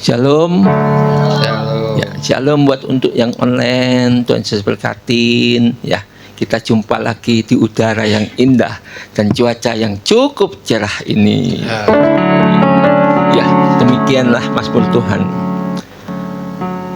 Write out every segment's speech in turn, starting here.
Shalom. Shalom. Ya, shalom buat untuk yang online. Tuhan Yesus berkatin. Ya, kita jumpa lagi di udara yang indah dan cuaca yang cukup cerah ini. Ya, demikianlah mazmur Tuhan.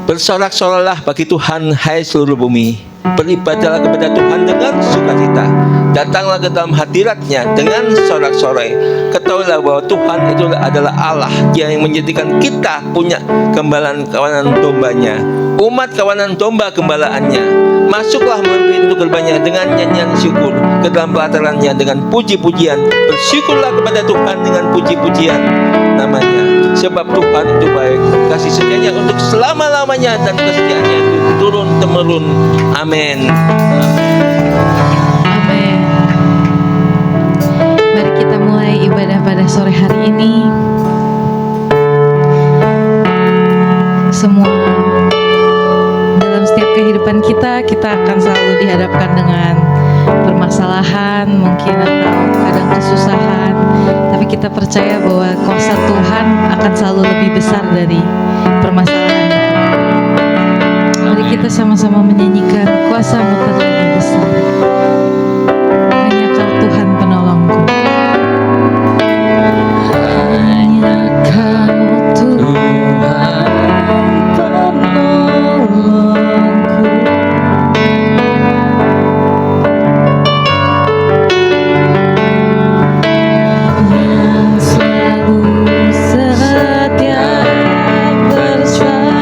Bersorak-soraklah bagi Tuhan, hai seluruh bumi. Beribadahlah kepada Tuhan dengan sukacita. Datanglah ke dalam hadirat-Nya dengan sorak-sorai. Ketahuilah bahwa Tuhan itu adalah Allah, Dia yang menjadikan kita punya gembalaan kawanan dombanya, umat kawanan domba gembalaannya. Masuklah melalui pintu gerbangnya dengan nyanyian syukur, ke dalam pelatarannya dengan puji-pujian. Bersyukurlah kepada Tuhan dengan puji-pujian namanya. Sebab Tuhan itu baik, kasih setianya untuk selama-lamanya, dan kesetiaannya itu turun-temurun. Amin. Amin. Mari kita mulai ibadah pada sore hari ini. Semua dalam setiap kehidupan kita akan selalu dihadapkan dengan permasalahan mungkin, atau kadang kesusahan. Tapi kita percaya bahwa kuasa Tuhan akan selalu lebih besar dari permasalahan itu. Mari kita sama-sama menyanyikan, kuasa-Mu terlebih besar. Hanya Kau Tuhan penolongku. Hanya Kau Tuhan penolongku. Yang selalu setia bersamaku.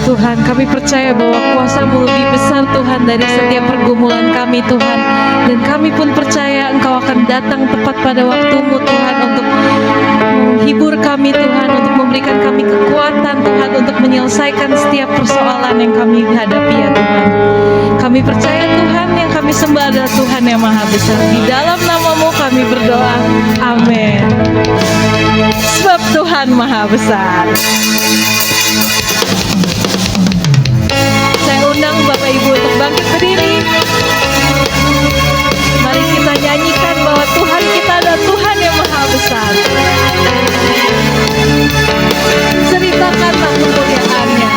Tuhan, kami percaya bahwa kuasa-Mu lebih besar Tuhan dari setiap pergumulan kami Tuhan. Dan kami pun percaya Engkau akan datang tepat pada waktu-Mu Tuhan untuk menghibur kami Tuhan, untuk memberikan kami kekuatan Tuhan untuk menyelesaikan setiap persoalan yang kami hadapi ya Tuhan. Kami percaya Tuhan, yang kami sembah adalah Tuhan yang Maha Besar. Di dalam nama-Mu kami berdoa, amin. Sebab Tuhan Maha Besar. Saya undang Bapak Ibu untuk bangkit berdiri. Mari kita nyanyikan bahwa Tuhan kita adalah Tuhan yang Maha Besar. Ceritakanlah kemuliaan-Nya.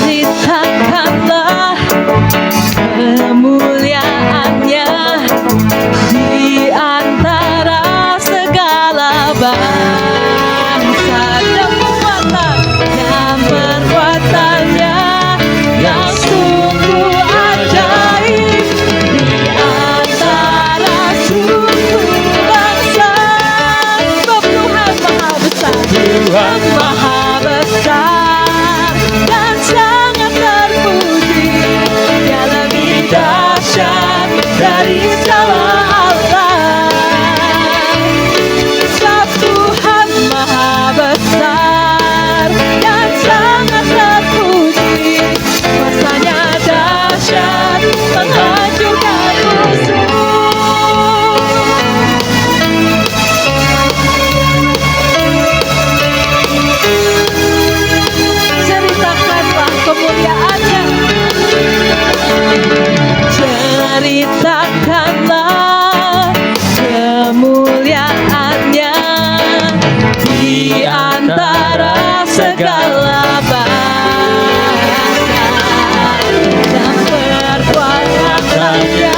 Ceritakanlah kemuliaan-Nya di antara segala bangsa, dan perbuatannya yang sungguh ajaib di antara suku bangsa. Sebab Tuhan Maha Besar, Tuhan Maha Besar dan sangat terpuji. Dia lebih dahsyat dari segala Allah. Sebab Tuhan Maha Besar dan sangat terpuji. Kuasanya dahsyat menghancurkan musuh. Ceritakanlah kemuliaan-Nya. Ceritakanlah kemuliaan-Nya di antara segala bangsa, dan perbuatannya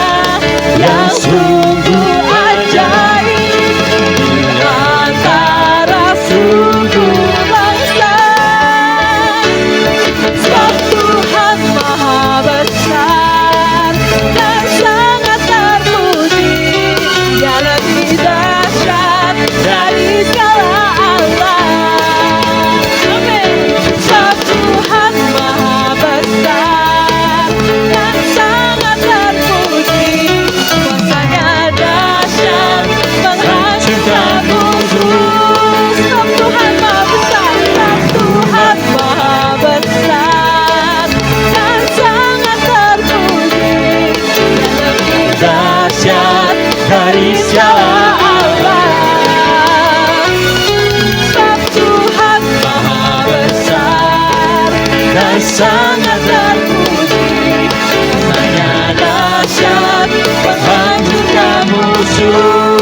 yang sungguh ajaib di antara suku bangsa. Sebab Tuhan Maha Besar dan sangat terpuji. Dia lebih dahsyat dari segala Allah. Amin. Sebab Tuhan Maha Besar dan sangat terpuji. Kuasanya dahsyat menghancurkan musuh. Sebab Tuhan Maha Besar, sebab Tuhan Maha Besar dan sangat terpuji. Dia lebih dahsyat dari segala Allah. Sebab Tuhan Maha Besar dan sangat terpuji. Kuasanya dahsyat menghancurkan musuh.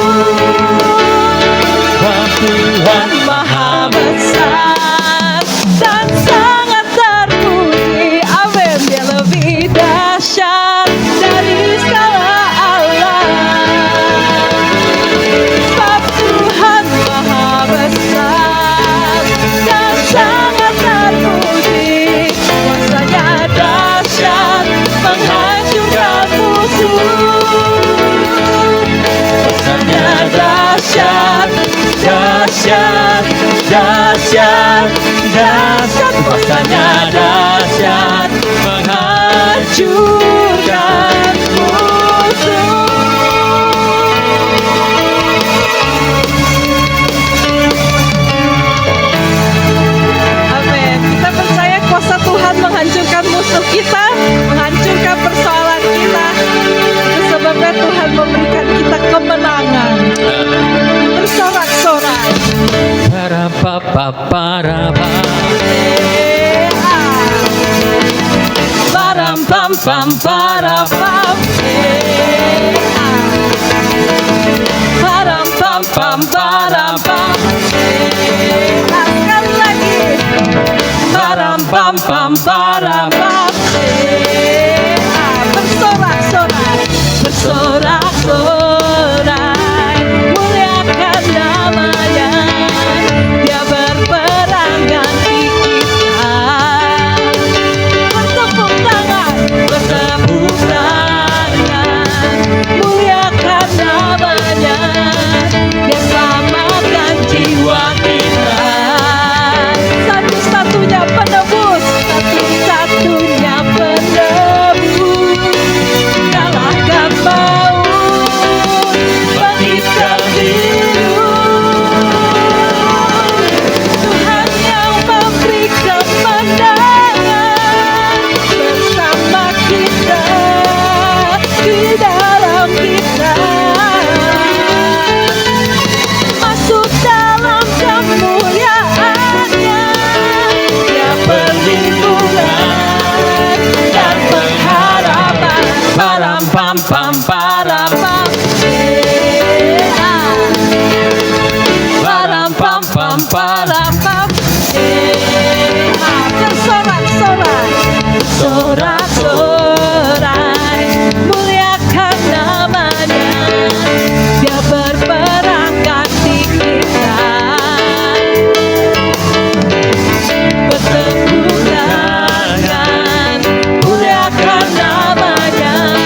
Sebab Tuhan Maha Besar dan sangat terpuji. Amin. Dia lebih dahsyat dari segala Allah. Sebab Tuhan Maha Besar dan sangat terpuji. Kuasanya dahsyat menghancurkan musuh. Kuasanya dahsyat, dahsyat, dahsyat, dahsyat. Kuasanya dahsyat menghancurkan musuh. Amin. Kita percaya kuasa Tuhan menghancurkan musuh kita, menghancurkan persoalan kita. Itu sebabnya Tuhan memberikan kita kemenangan. Bersorak-sorai. Param pam pam para pam. Param pam pam para pam. Sekali lagi. Param pam pam para pam. Bersorak-sorai, bersorak-sorai, muliakan namanya. Dia berperang ganti kita. Bertepuk tangan, bertepuk pam pam param pam. Param pam pam param pam. Bersorak-sorai, sorak-sorai, muliakan namanya. Dia berperang ganti kita. Bertepuk tangan, muliakan namanya.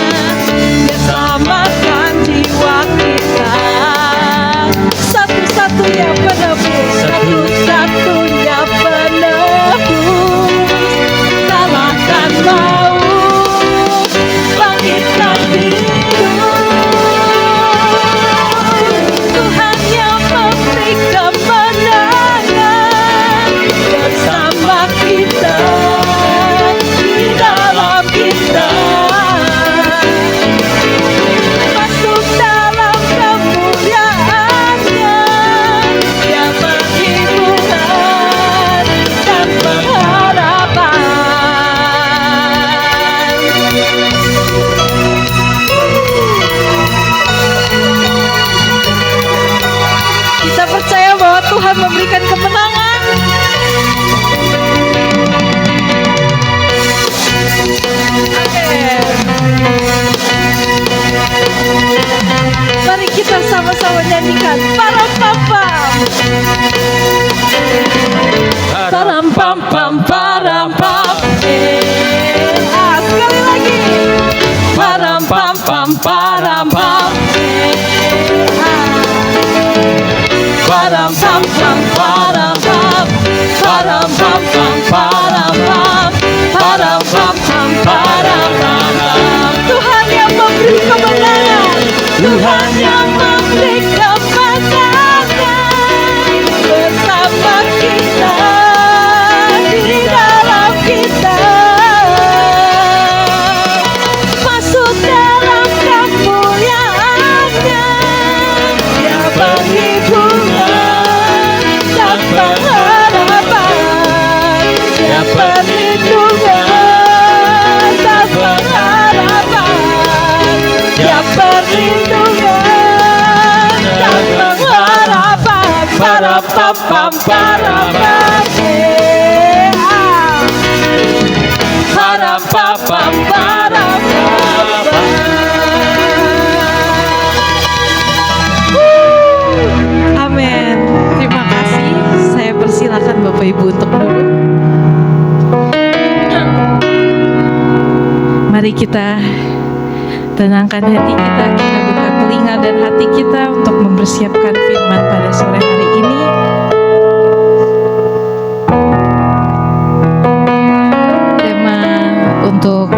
Dia selamatkan jiwa kita. Satu-satunya penebus, satu-satunya penebus. Kalahkan maut, bangkitkan hidup. Tuhan yang memberi kemenangan bersama kita, di dalam kita. Masuk dalam kemuliaannya, Dia perlindungan dan pengharapan. Kita percaya bahwa Tuhan memberikan kemenangan. Amin. Mari kita sama-sama nyanyikan param pam pam. Param pam pam param pam. Sekali lagi. Param pam pam param pam. Param pam pam param pam. Param pam pam param pam. Param pam pam param pam. Tuhan yang memberi kemenangan. Tuhan yang memberi kemenangan bersama kita, di dalam kita. Masuk dalam kemuliaannya, Dia perlindungan dan pengharapan. Dia perlindungan dan pengharapan. Dia perlindungan dan pengharapan. Para pam pam para pam. Para pam pam para pam. Amin. Terima kasih. Saya persilakan Bapak Ibu untuk duduk. Mari kita tenangkan hati kita, kita buka telinga dan hati kita untuk mempersiapkan firman pada sore hari ini. Tema untuk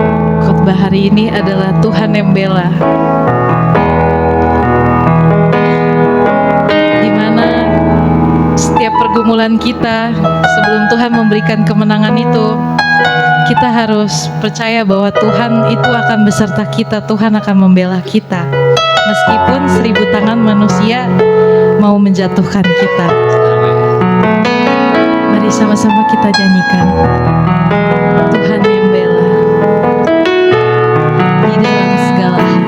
khotbah hari ini adalah Tuhan yang bela. Di mana setiap pergumulan kita sebelum Tuhan memberikan kemenangan itu, kita harus percaya bahwa Tuhan itu akan beserta kita, Tuhan akan membela kita. Meskipun 1000 tangan manusia mau menjatuhkan kita. Mari sama-sama kita nyanyikan Tuhan yang bela di dalam segala hal.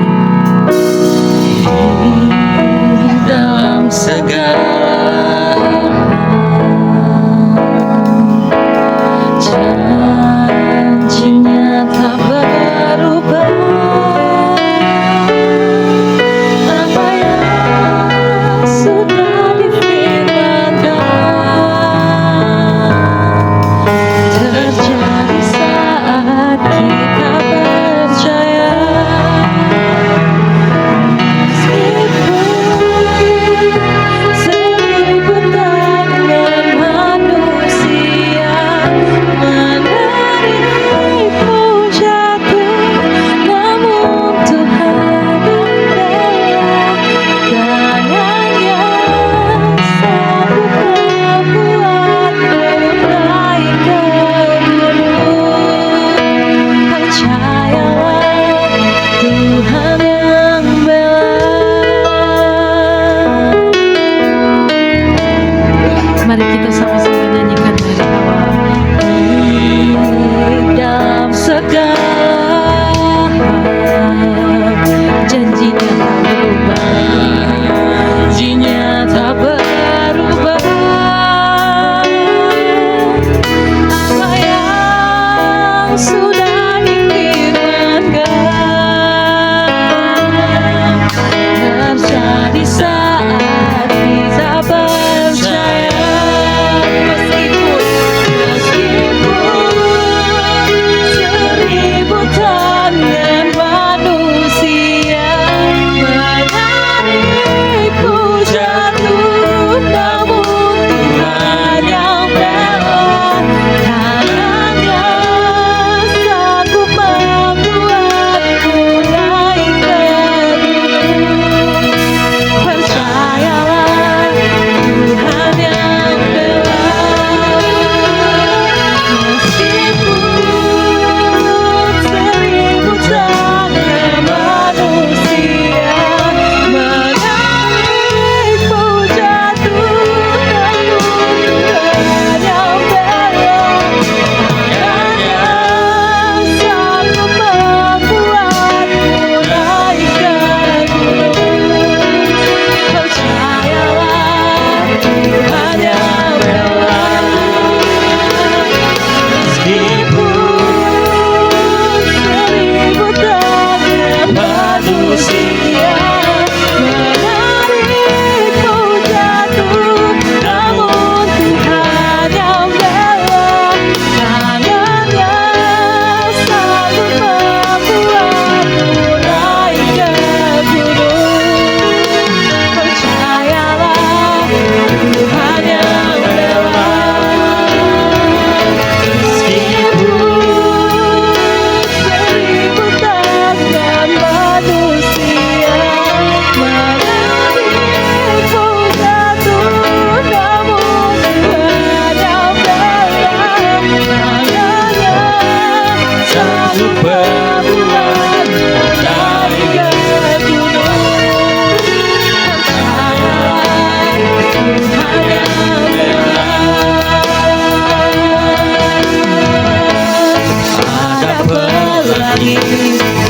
Di dalam segala janjinya tak berubah. Apa yang sudah difirmankan terjadi saat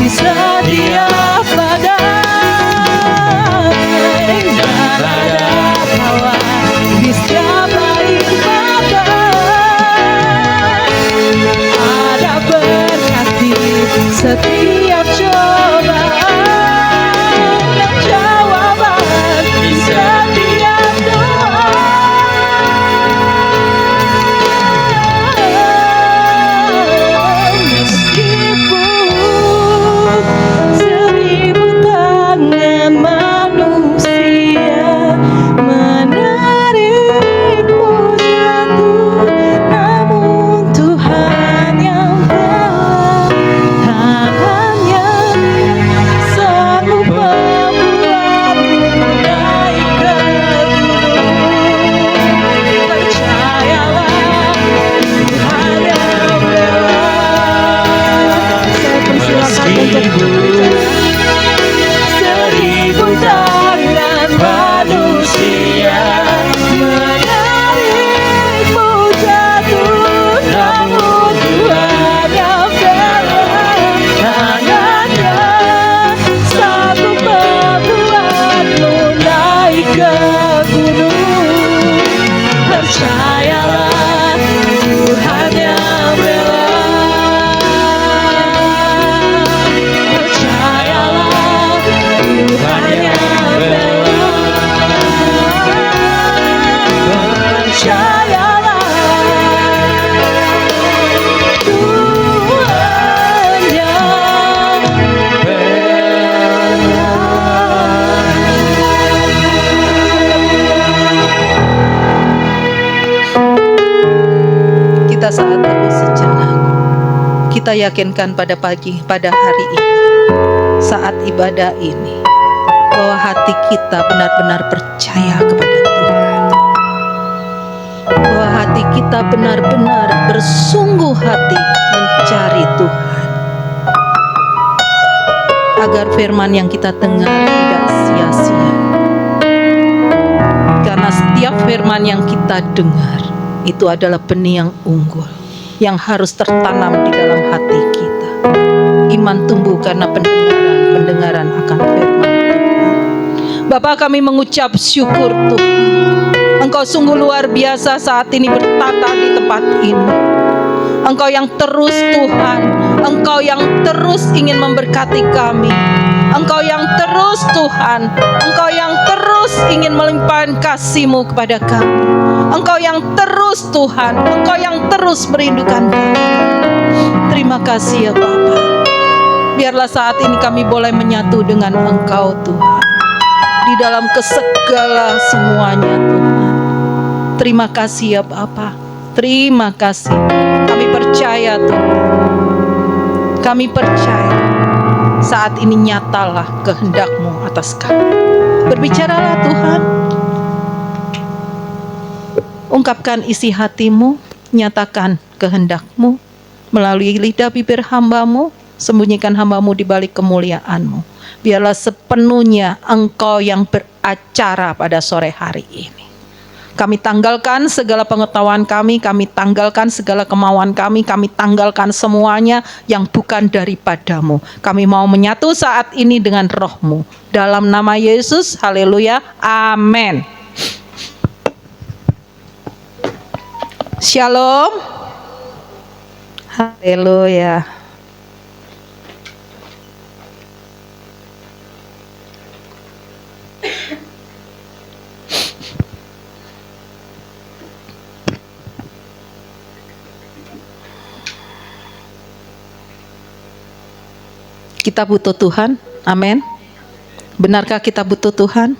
setia badai dan ada tawa di setiap lain badai. Ada berkat di setiap cobaan dan jawaban di setiap doa. Meskipun seribu tangan manusia menarikmu jatuh, namun Tuhan yang pelan tangannya sanggup membuatmu naik ke gunung. Percayalah, Tuhan yang bela. Saya persilakan untuk seribu tangan manusia menarikmu jatuh, namun Tuhan yang bela tangannya sanggup membuatmu naik ke gunung. Percayalah, Tuhan yang bela. Percayalah, Tuhan yang bela. Percayalah, Tuhan yang bela. Kita saat teduh sejenak, kita yakinkan pada hari ini, saat ibadah ini, bahwa hati kita benar-benar percaya kepada Tuhan, bahwa hati kita benar-benar bersungguh hati mencari Tuhan, agar firman yang kita dengar tidak sia-sia. Karena setiap firman yang kita dengar itu adalah benih yang unggul, yang harus tertanam di dalam hati kita. Iman tumbuh karena pendengaran akan firman Tuhan. Bapa, kami mengucap syukur Tuhan. Engkau sungguh luar biasa saat ini bertata di tempat ini. Engkau yang terus Tuhan, Engkau yang terus ingin memberkati kami. Engkau yang terus Tuhan, Engkau yang terus ingin melimpahkan kasih-Mu kepada kami. Engkau yang terus Tuhan, Engkau yang terus merindukan kami. Terima kasih ya Bapa. Biarlah saat ini kami boleh menyatu dengan Engkau Tuhan, di dalam segala semuanya Tuhan. Terima kasih ya Bapa. Terima kasih. Kami percaya Tuhan. Kami percaya saat ini nyatalah kehendak-Mu atas kami. Berbicaralah Tuhan. Ungkapkan isi hati-Mu, nyatakan kehendak-Mu melalui lidah bibir hamba-Mu, sembunyikan hamba-Mu di balik kemuliaan-Mu. Biarlah sepenuhnya Engkau yang beracara pada sore hari ini. Kami tanggalkan segala pengetahuan kami tanggalkan segala kemauan kami tanggalkan semuanya yang bukan daripadamu. Kami mau menyatu saat ini dengan Roh-Mu. Dalam nama Yesus, haleluya, amin. Shalom, haleluya. Kita butuh Tuhan, amin. Benarkah kita butuh Tuhan?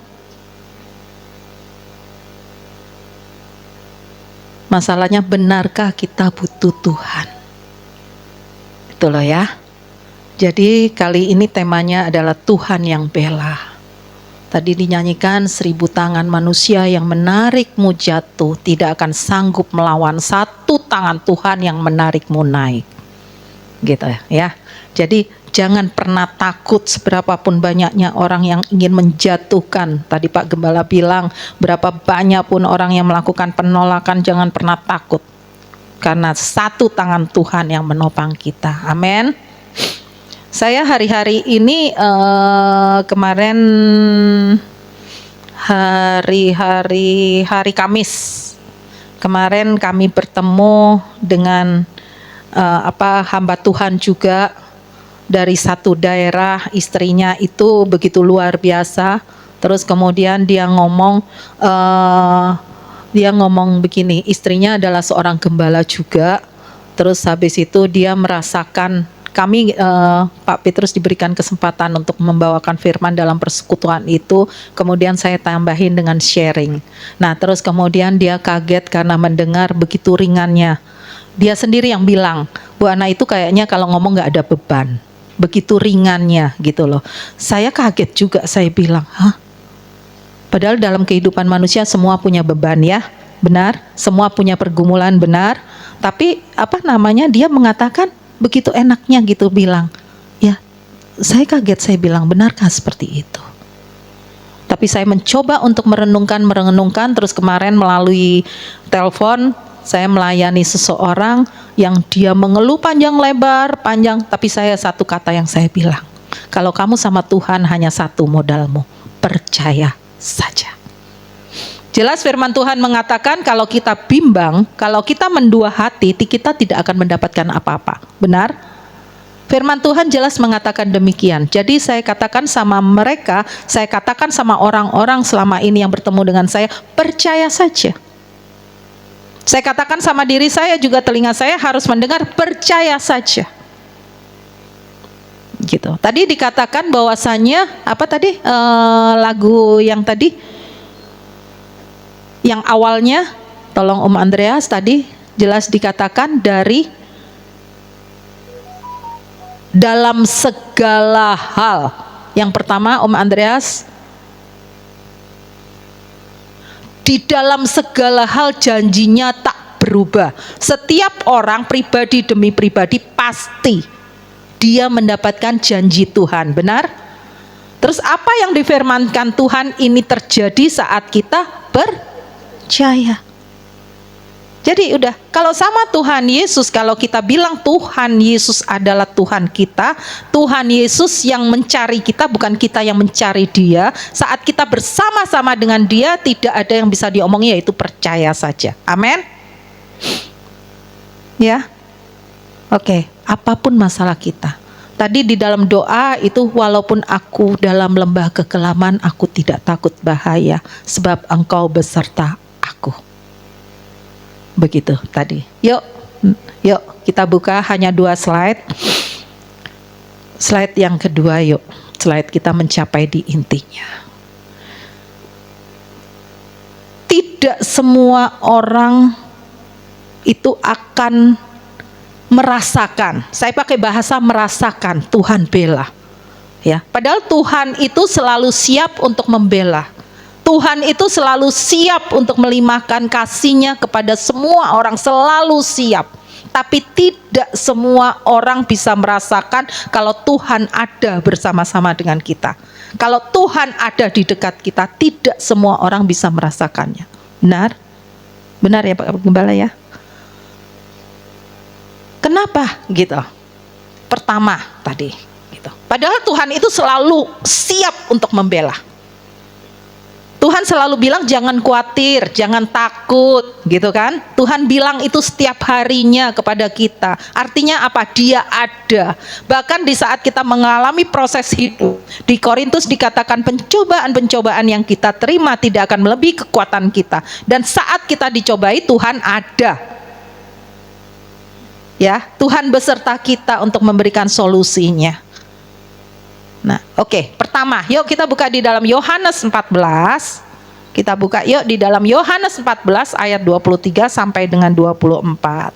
Masalahnya, benarkah kita butuh Tuhan? Itu loh ya. Jadi kali ini temanya adalah Tuhan yang bela. Tadi dinyanyikan 1000 tangan manusia yang menarikmu jatuh tidak akan sanggup melawan satu tangan Tuhan yang menarikmu naik. Gitu ya. Jadi jangan pernah takut seberapapun banyaknya orang yang ingin menjatuhkan. Tadi Pak Gembala bilang berapa banyak pun orang yang melakukan penolakan, jangan pernah takut. Karena satu tangan Tuhan yang menopang kita. Amin. Saya hari-hari ini kemarin hari Kamis kemarin kami bertemu dengan hamba Tuhan juga dari satu daerah. Istrinya itu begitu luar biasa. Terus kemudian dia ngomong begini, istrinya adalah seorang gembala juga. Terus habis itu dia merasakan kami Pak Petrus diberikan kesempatan untuk membawakan firman dalam persekutuan itu. Kemudian saya tambahin dengan sharing. Nah terus kemudian dia kaget karena mendengar begitu ringannya. Dia sendiri yang bilang, Bu Ana itu kayaknya kalau ngomong gak ada beban. Begitu ringannya gitu loh. Saya kaget juga, saya bilang, hah? Padahal dalam kehidupan manusia semua punya beban ya, benar. Semua punya pergumulan, benar. Tapi dia mengatakan begitu enaknya gitu bilang, ya saya kaget, saya bilang, benarkah seperti itu? Tapi saya mencoba untuk merenungkan, terus kemarin melalui telepon, saya melayani seseorang yang dia mengeluh panjang lebar, tapi saya satu kata yang saya bilang, kalau kamu sama Tuhan hanya satu modalmu, percaya saja. Jelas firman Tuhan mengatakan kalau kita bimbang, kalau kita mendua hati, kita tidak akan mendapatkan apa-apa. Benar? Firman Tuhan jelas mengatakan demikian. Jadi saya katakan sama mereka, saya katakan sama orang-orang selama ini yang bertemu dengan saya, percaya saja. Saya katakan sama diri saya juga, telinga saya harus mendengar, percaya saja. Gitu. Tadi dikatakan bahwasannya lagu yang tadi yang awalnya, tolong Om Andreas, tadi jelas dikatakan dari dalam segala hal. Yang pertama Om Andreas, di dalam segala hal janjinya tak berubah. Setiap orang pribadi demi pribadi pasti dia mendapatkan janji Tuhan, benar? Terus apa yang difirmankan Tuhan ini terjadi saat kita percaya. Jadi udah, kalau sama Tuhan Yesus, kalau kita bilang Tuhan Yesus adalah Tuhan kita, Tuhan Yesus yang mencari kita, bukan kita yang mencari Dia. Saat kita bersama-sama dengan Dia, tidak ada yang bisa diomongi, yaitu percaya saja. Amin. Ya. Oke, apapun masalah kita. Tadi di dalam doa itu, walaupun aku dalam lembah kekelaman, aku tidak takut bahaya, sebab Engkau beserta aku. Begitu tadi. Yuk kita buka hanya 2 slide. Slide yang kedua yuk. Slide kita mencapai di intinya. Tidak semua orang itu akan merasakan. Saya pakai bahasa merasakan Tuhan bela. Ya, padahal Tuhan itu selalu siap untuk membela. Tuhan itu selalu siap untuk melimpahkan kasih-Nya kepada semua orang, selalu siap. Tapi tidak semua orang bisa merasakan kalau Tuhan ada bersama-sama dengan kita. Kalau Tuhan ada di dekat kita, tidak semua orang bisa merasakannya. Benar? Benar ya Pak Gembala ya? Kenapa gitu? Pertama tadi gitu. Padahal Tuhan itu selalu siap untuk membela. Tuhan selalu bilang jangan khawatir, jangan takut, gitu kan? Tuhan bilang itu setiap harinya kepada kita. Artinya apa? Dia ada. Bahkan di saat kita mengalami proses hidup, di Korintus dikatakan pencobaan-pencobaan yang kita terima tidak akan melebihi kekuatan kita. Dan saat kita dicobai, Tuhan ada. Ya, Tuhan beserta kita untuk memberikan solusinya. Nah, oke. Pertama, yuk kita buka di dalam Yohanes 14. Kita buka yuk di dalam Yohanes 14 ayat 23 sampai dengan 24.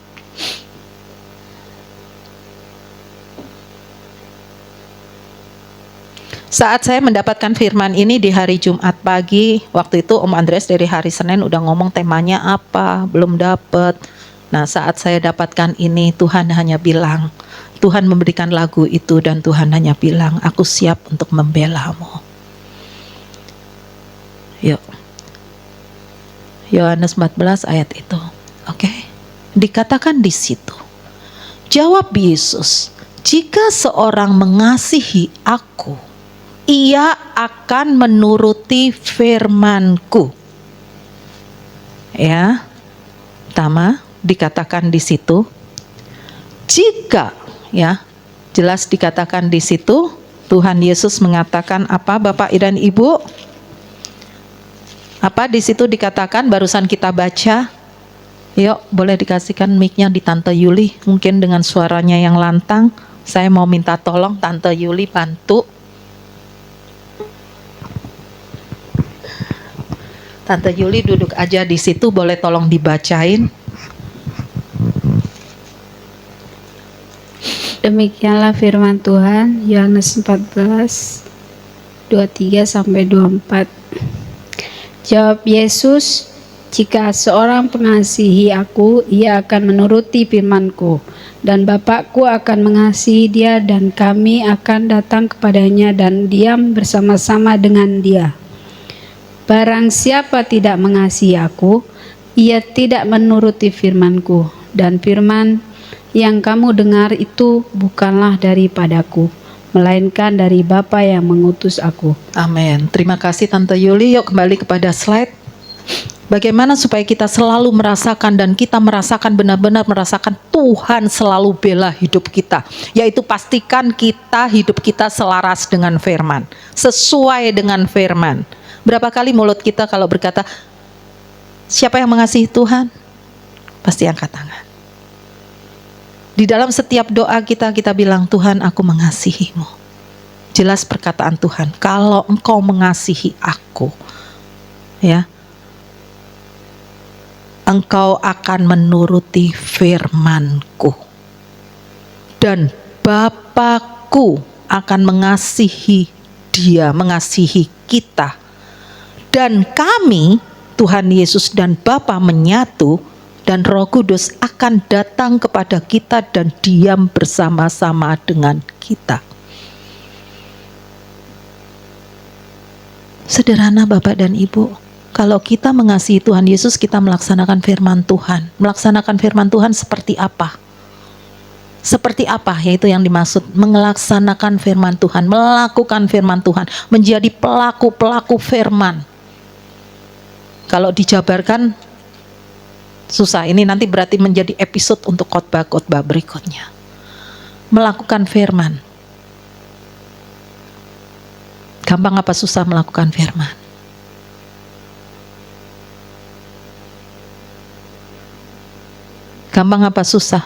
Saat saya mendapatkan firman ini di hari Jumat pagi, waktu itu Om Andreas dari hari Senin udah ngomong temanya apa, belum dapat. Nah, saat saya dapatkan ini, Tuhan hanya bilang, Tuhan memberikan lagu itu dan Tuhan hanya bilang, aku siap untuk membela-Mu. Yuk. Yohanes 14 ayat itu. Oke. Dikatakan di situ. Jawab Yesus, jika seorang mengasihi aku, ia akan menuruti firman-Ku. Ya, pertama dikatakan di situ, jika, ya, jelas dikatakan di situ, Tuhan Yesus mengatakan apa, Bapak dan Ibu? Apa di situ dikatakan barusan kita baca? Yuk, boleh dikasihkan mic-nya di Tante Yuli, mungkin dengan suaranya yang lantang. Saya mau minta tolong Tante Yuli bantu. Tante Yuli duduk aja di situ, boleh tolong dibacain. Demikianlah firman Tuhan, Yohanes 14, 23 sampai 24. Jawab Yesus, jika seorang mengasihi aku, ia akan menuruti firman-Ku, dan Bapakku akan mengasihi dia, dan kami akan datang kepadanya dan diam bersama-sama dengan dia. Barang siapa tidak mengasihi aku, ia tidak menuruti firman-Ku, dan firman yang kamu dengar itu bukanlah daripadaku, melainkan dari Bapa yang mengutus aku. Amin. Terima kasih Tante Yuli. Yuk kembali kepada slide. Bagaimana supaya kita selalu merasakan dan kita merasakan benar-benar merasakan Tuhan selalu bela hidup kita. Yaitu pastikan kita hidup kita selaras dengan firman. Sesuai dengan firman. Berapa kali mulut kita kalau berkata, siapa yang mengasihi Tuhan? Pasti angkat tangan. Di dalam setiap doa kita bilang, Tuhan aku mengasihimu. Jelas perkataan Tuhan, kalau engkau mengasihi aku, ya, engkau akan menuruti firman-Ku. Dan Bapakku akan mengasihi dia, mengasihi kita. Dan kami, Tuhan Yesus dan Bapa menyatu, dan Roh Kudus akan datang kepada kita dan diam bersama-sama dengan kita. Sederhana Bapak dan Ibu, kalau kita mengasihi Tuhan Yesus, kita melaksanakan firman Tuhan. Melaksanakan firman Tuhan seperti apa? Seperti apa? Yaitu yang dimaksud melaksanakan firman Tuhan, melakukan firman Tuhan, menjadi pelaku-pelaku firman. Kalau dijabarkan susah, ini nanti berarti menjadi episode untuk khotbah-khotbah berikutnya. Melakukan firman. Gampang apa susah melakukan firman? Gampang apa susah?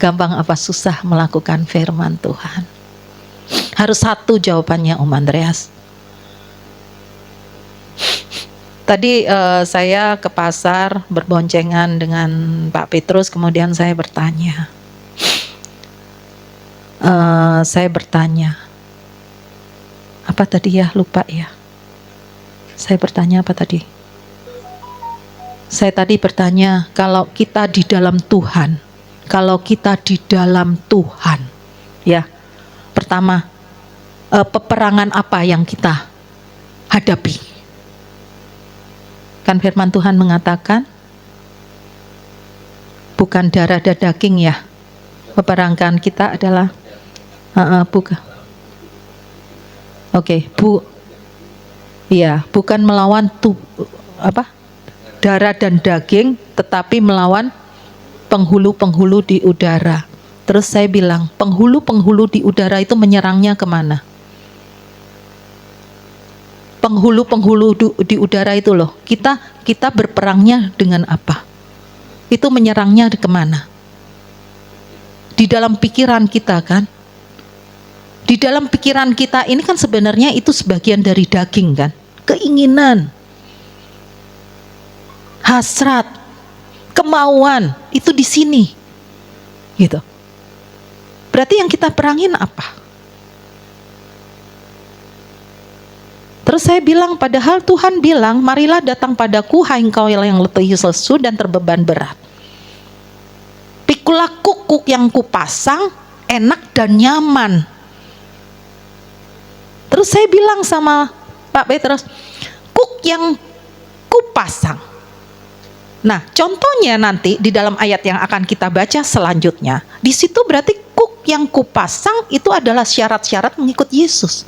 Gampang apa susah melakukan firman Tuhan? Harus satu jawabannya Om Andreas. Tadi saya ke pasar berboncengan dengan Pak Petrus, kemudian saya bertanya. Apa tadi ya? Lupa ya. Saya bertanya apa tadi? Saya tadi bertanya, kalau kita di dalam Tuhan, ya, pertama, peperangan apa yang kita hadapi? Kan firman Tuhan mengatakan, bukan darah dan daging ya, peperangan kita adalah bukan. Bukan melawan darah dan daging, tetapi melawan penghulu-penghulu di udara. Terus saya bilang, penghulu-penghulu di udara itu menyerangnya kemana? Penghulu-penghulu di udara itu loh, kita berperangnya dengan apa? Itu menyerangnya kemana? Di dalam pikiran kita kan? Di dalam pikiran kita ini kan sebenarnya itu sebagian dari daging kan? Keinginan, hasrat, kemauan, itu di sini. Gitu. Berarti yang kita perangin apa? Terus saya bilang, padahal Tuhan bilang, marilah datang padaku, hai engkau yang letih lesu dan terbeban berat. Pikulah kukuk yang kupasang, enak dan nyaman. Terus saya bilang sama Pak Petrus, kuk yang kupasang, Nah, contohnya nanti di dalam ayat yang akan kita baca selanjutnya, di situ berarti kuk yang kupasang itu adalah syarat-syarat mengikut Yesus.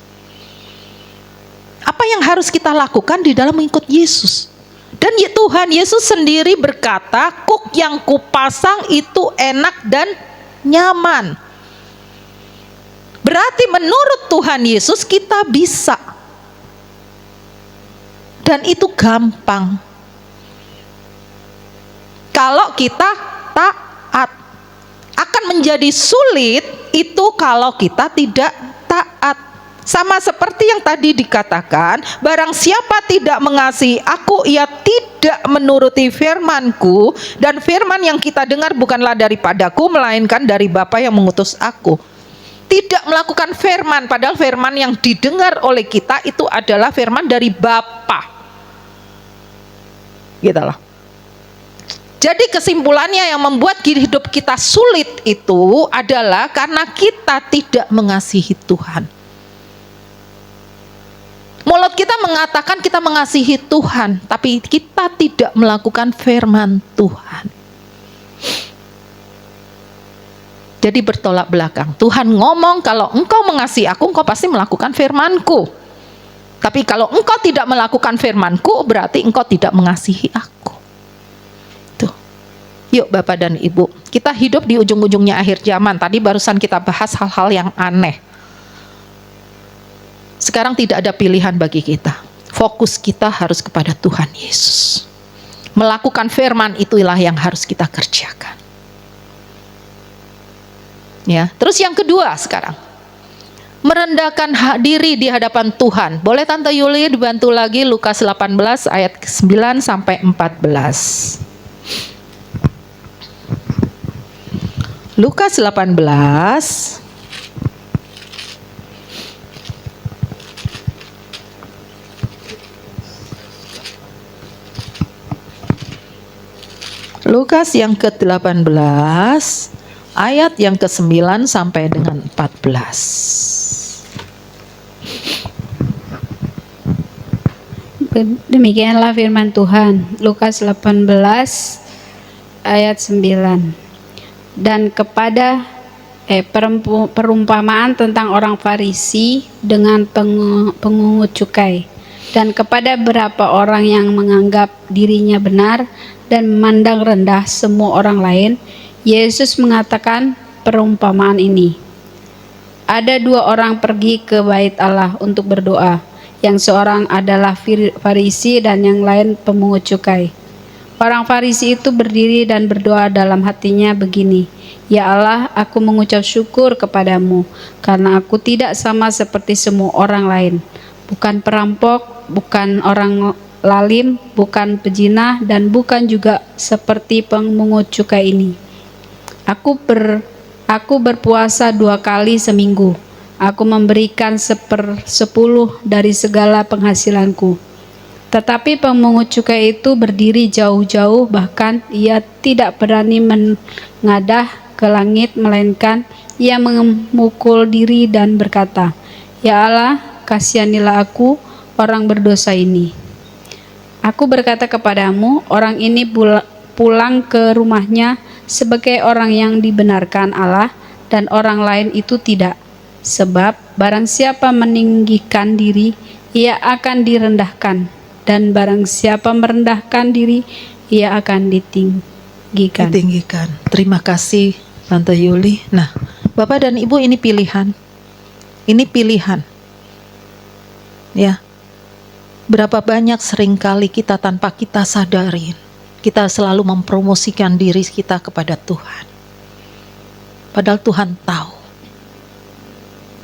Apa yang harus kita lakukan di dalam mengikut Yesus? Dan Tuhan Yesus sendiri berkata, kuk yang kupasang itu enak dan nyaman. Berarti menurut Tuhan Yesus kita bisa. Dan itu gampang. Kalau kita taat. Akan menjadi sulit itu kalau kita tidak taat. Sama seperti yang tadi dikatakan, barang siapa tidak mengasihi aku, ia tidak menuruti firman-Ku, dan firman yang kita dengar bukanlah daripadaku, melainkan dari Bapa yang mengutus aku. Tidak melakukan firman, padahal firman yang didengar oleh kita itu adalah firman dari Bapa. Gitu loh. Jadi kesimpulannya yang membuat hidup kita sulit itu adalah karena kita tidak mengasihi Tuhan. Mulut kita mengatakan kita mengasihi Tuhan, tapi kita tidak melakukan firman Tuhan. Jadi bertolak belakang. Tuhan ngomong, kalau engkau mengasihi aku, engkau pasti melakukan firman-Ku. Tapi kalau engkau tidak melakukan firman-Ku, berarti engkau tidak mengasihi aku. Tuh. Yuk Bapak dan Ibu, kita hidup di ujung-ujungnya akhir zaman. Tadi barusan kita bahas hal-hal yang aneh. Sekarang tidak ada pilihan bagi kita. Fokus kita harus kepada Tuhan Yesus. Melakukan firman itulah yang harus kita kerjakan. Ya, terus yang kedua sekarang, merendahkan diri di hadapan Tuhan. Boleh Tante Yuli dibantu lagi Lukas 18 ayat 9 sampai 14. Lukas 18 Lukas yang ke-18 ayat yang ke-9 sampai dengan 14. Demikianlah firman Tuhan. Lukas 18 ayat 9. Dan kepada perumpamaan tentang orang Farisi dengan pengungut cukai, dan kepada beberapa orang yang menganggap dirinya benar dan memandang rendah semua orang lain, Yesus mengatakan perumpamaan ini. Ada dua orang pergi ke bait Allah untuk berdoa. Yang seorang adalah Farisi dan yang lain pemungut cukai. Orang Farisi itu berdiri dan berdoa dalam hatinya begini, Ya Allah, aku mengucap syukur kepadamu, karena aku tidak sama seperti semua orang lain. Bukan perampok, bukan orang lalim, bukan pezina, dan bukan juga seperti pemungut cukai ini. Aku berpuasa 2 kali seminggu. Aku memberikan 1/10 dari segala penghasilanku. Tetapi pemungut cukai itu berdiri jauh-jauh, bahkan ia tidak berani mengadah ke langit, melainkan ia memukul diri dan berkata, Ya Allah, kasihanilah aku, orang berdosa ini. Aku berkata kepadamu, orang ini pulang ke rumahnya sebagai orang yang dibenarkan Allah, dan orang lain itu tidak. Sebab barang siapa meninggikan diri, ia akan direndahkan, dan barang siapa merendahkan diri, ia akan ditinggikan. Terima kasih Tante Yuli. Nah, Bapak dan Ibu, ini pilihan. Ini pilihan. Ya. Berapa banyak seringkali kita tanpa kita sadarin, kita selalu mempromosikan diri kita kepada Tuhan. Padahal Tuhan tahu.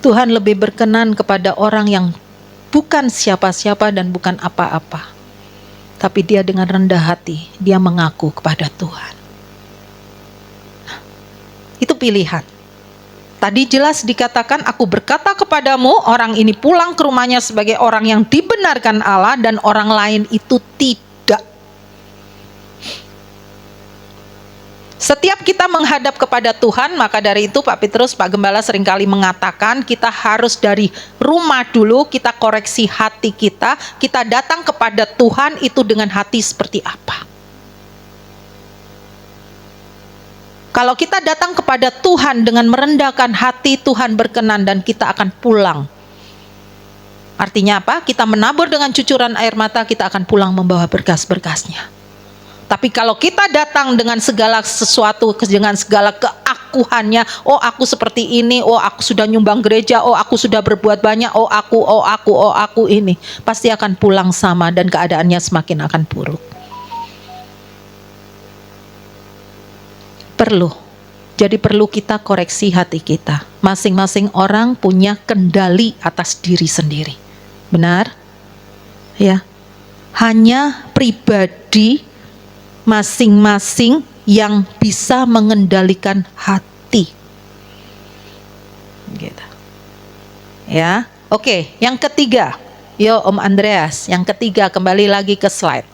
Tuhan lebih berkenan kepada orang yang bukan siapa-siapa dan bukan apa-apa. Tapi dia dengan rendah hati, dia mengaku kepada Tuhan. Nah, itu pilihan. Tadi jelas dikatakan, aku berkata kepadamu, orang ini pulang ke rumahnya sebagai orang yang dibenarkan Allah, dan orang lain itu tidak. Setiap kita menghadap kepada Tuhan, maka dari itu Pak Petrus, Pak Gembala seringkali mengatakan, kita harus dari rumah dulu, kita koreksi hati kita datang kepada Tuhan itu dengan hati seperti apa. Kalau kita datang kepada Tuhan dengan merendahkan hati, Tuhan berkenan dan kita akan pulang. Artinya apa? Kita menabur dengan cucuran air mata, kita akan pulang membawa berkas-berkasnya. Tapi kalau kita datang dengan segala sesuatu, dengan segala keakuannya, oh aku seperti ini, oh aku sudah nyumbang gereja, oh aku sudah berbuat banyak, oh aku ini, pasti akan pulang sama dan keadaannya semakin akan buruk. Jadi perlu kita koreksi hati kita. Masing-masing orang punya kendali atas diri sendiri. Benar? Ya. Hanya pribadi masing-masing yang bisa mengendalikan hati. Gitu. Ya. Oke, yang ketiga. Yo Om Andreas, yang ketiga kembali lagi ke slide.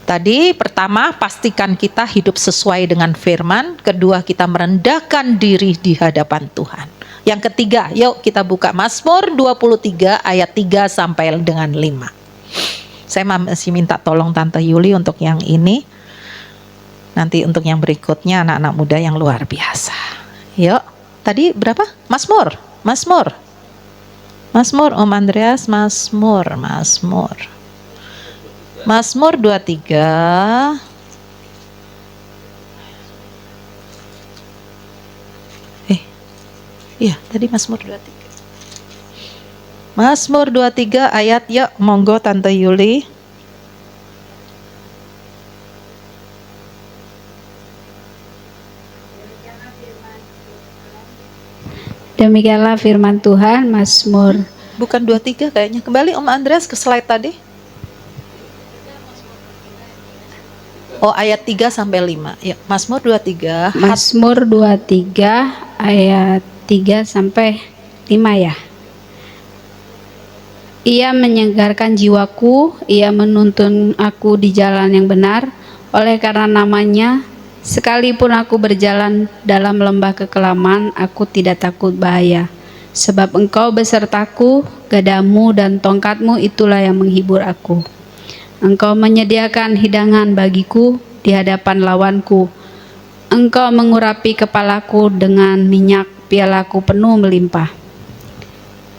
Tadi pertama, pastikan kita hidup sesuai dengan firman. Kedua, kita merendahkan diri di hadapan Tuhan. Yang ketiga, yuk kita buka Mazmur 23 ayat 3 sampai dengan 5. Saya masih minta tolong Tante Yuli untuk yang ini. Nanti untuk yang berikutnya anak-anak muda yang luar biasa. Yuk, tadi berapa? Mazmur Om Andreas, Mazmur 23. Iya, tadi Mazmur 23. Mazmur 23 ayat, yuk monggo Tante Yuli. Demikianlah firman Tuhan, Mazmur. Bukan 23 kayaknya. Kembali Om Andreas ke slide tadi. Oh, ayat 3 sampai 5. Ya, Mazmur 23. Mazmur 23 ayat 3 sampai 5 ya. Ia menyegarkan jiwaku, ia menuntun aku di jalan yang benar, oleh karena namanya, sekalipun aku berjalan dalam lembah kekelaman, aku tidak takut bahaya. Sebab engkau besertaku, gadamu dan tongkatmu itulah yang menghibur aku. Engkau menyediakan hidangan bagiku di hadapan lawanku. Engkau mengurapi kepalaku dengan minyak, pialaku penuh melimpah.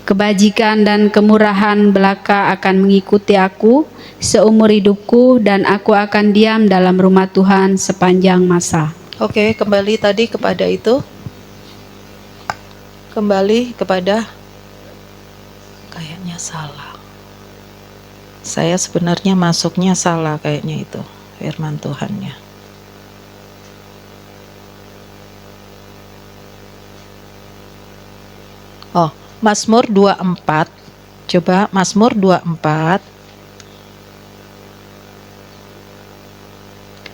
Kebajikan dan kemurahan belaka akan mengikuti aku seumur hidupku, dan aku akan diam dalam rumah Tuhan sepanjang masa. Oke, kembali tadi kepada itu. Kembali kepada, kayaknya salah. Saya sebenarnya masuknya salah kayaknya itu firman Tuhannya. Oh, Mazmur 24. Coba Mazmur 24.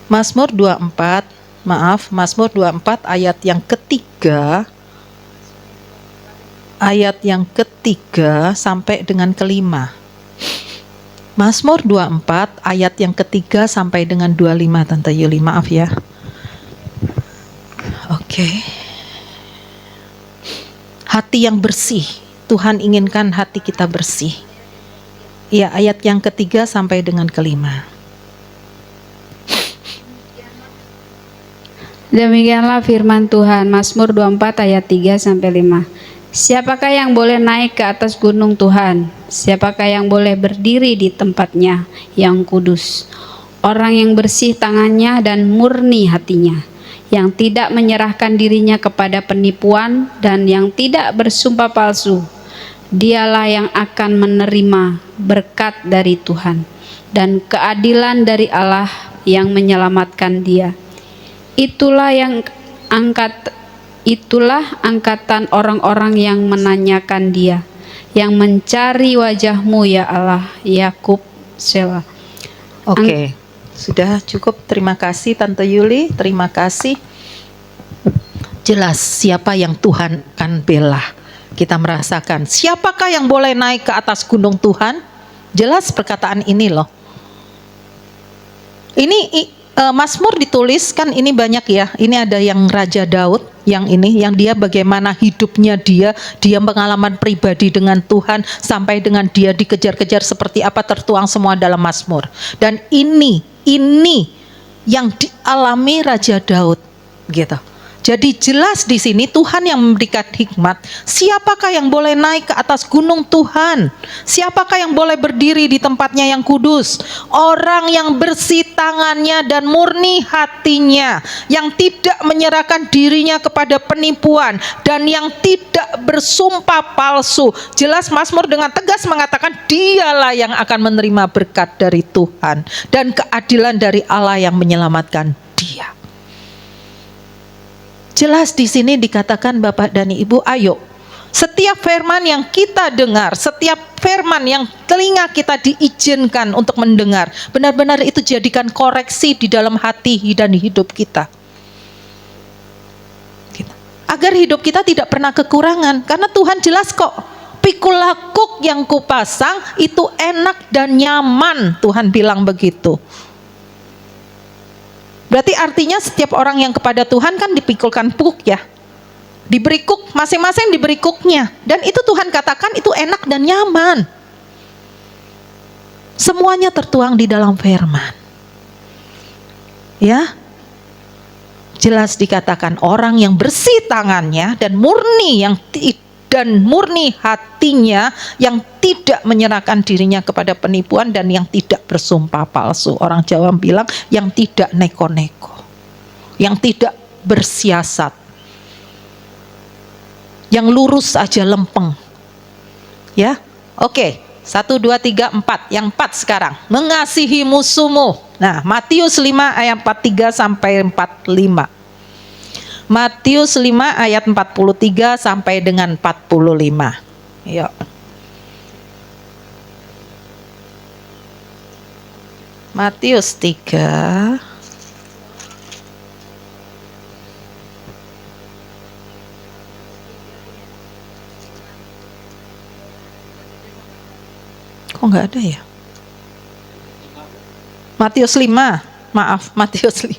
Mazmur 24, maaf, Mazmur 24 ayat yang ketiga. Ayat yang ketiga sampai dengan kelima. Mazmur 24 ayat yang ketiga sampai dengan 25, Tante Yuli, maaf ya. Oke. Hati yang bersih, Tuhan inginkan hati kita bersih. Ya, ayat yang ketiga sampai dengan kelima. Demikianlah firman Tuhan, Mazmur 24 ayat 3 sampai 5. Siapakah yang boleh naik ke atas gunung Tuhan? Siapakah yang boleh berdiri di tempatnya yang kudus? Orang yang bersih tangannya dan murni hatinya, yang tidak menyerahkan dirinya kepada penipuan dan yang tidak bersumpah palsu. Dialah yang akan menerima berkat dari Tuhan dan keadilan dari Allah yang menyelamatkan dia. Itulah angkatan orang-orang yang menanyakan dia, yang mencari wajahmu ya Allah, Yakub, Selah. Oke, sudah cukup. Terima kasih Tante Yuli, terima kasih. Jelas siapa yang Tuhan akan bela. Kita merasakan siapakah yang boleh naik ke atas gunung Tuhan. Jelas perkataan ini loh. Ini Mazmur ditulis kan ini banyak ya. Ini ada yang Raja Daud, yang ini, yang dia bagaimana hidupnya dia pengalaman pribadi dengan Tuhan sampai dengan dia dikejar-kejar seperti apa, tertuang semua dalam Mazmur. Dan ini yang dialami Raja Daud. gitu. Jadi jelas di sini Tuhan yang memberikan hikmat. Siapakah yang boleh naik ke atas gunung Tuhan? Siapakah yang boleh berdiri di tempatnya yang kudus? Orang yang bersih tangannya dan murni hatinya, yang tidak menyerahkan dirinya kepada penipuan dan yang tidak bersumpah palsu. Jelas Mazmur dengan tegas mengatakan dialah yang akan menerima berkat dari Tuhan dan keadilan dari Allah yang menyelamatkan dia. Jelas di sini dikatakan Bapak dan Ibu, ayo setiap firman yang kita dengar, setiap firman yang telinga kita diizinkan untuk mendengar, benar-benar itu jadikan koreksi di dalam hati dan hidup kita. Agar hidup kita tidak pernah kekurangan, karena Tuhan jelas kok, pikul lakuk yang kupasang itu enak dan nyaman, Tuhan bilang begitu. Berarti artinya setiap orang yang kepada Tuhan kan dipikulkan puk ya. Diberi kuk, masing-masing diberi kuknya. Dan itu Tuhan katakan itu enak dan nyaman. Semuanya tertuang di dalam firman. Ya. Jelas dikatakan orang yang bersih tangannya dan murni hatinya, yang tidak menyerahkan dirinya kepada penipuan dan yang tidak bersumpah palsu. Orang Jawa bilang yang tidak neko-neko, yang tidak bersiasat, yang lurus aja lempeng. Ya, oke. 1, 2, 3, 4. Yang 4 sekarang. Mengasihi musuhmu. Nah, Matius 5 ayat 43 sampai 45. Matius 5 ayat 43 sampai dengan 45. Yuk. Matius 3 kok nggak ada ya? Matius 5, maaf, Matius 5.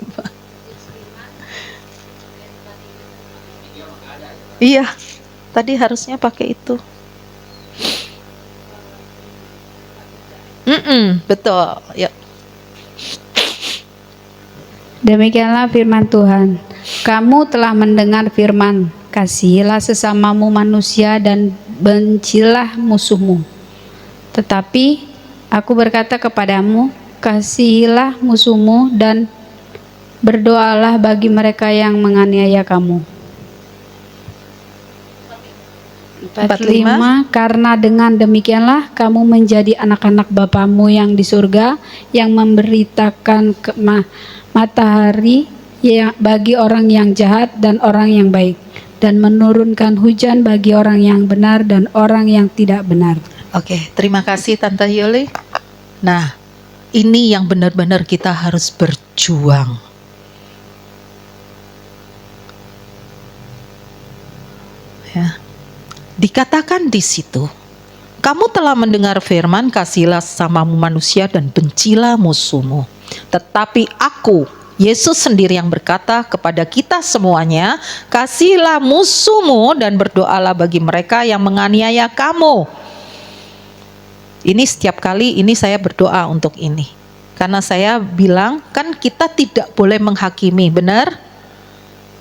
Iya, tadi harusnya pakai itu. Betul, ya. Demikianlah firman Tuhan. Kamu telah mendengar firman, kasihilah sesamamu manusia dan bencilah musuhmu. Tetapi aku berkata kepadamu, kasihilah musuhmu dan berdoalah bagi mereka yang menganiaya kamu. 45. Karena dengan demikianlah kamu menjadi anak-anak Bapamu yang di surga, yang memberitakan matahari bagi orang yang jahat dan orang yang baik, dan menurunkan hujan bagi orang yang benar dan orang yang tidak benar. Oke, terima kasih Tante Yoli. Nah, ini yang benar-benar kita harus berjuang. Ya. Dikatakan di situ, kamu telah mendengar firman, kasihilah sesamamu manusia dan bencilah musuhmu. Tetapi aku, Yesus sendiri yang berkata kepada kita semuanya, kasihilah musuhmu dan berdoalah bagi mereka yang menganiaya kamu. Ini setiap kali ini saya berdoa untuk ini. Karena saya bilang kan kita tidak boleh menghakimi, benar?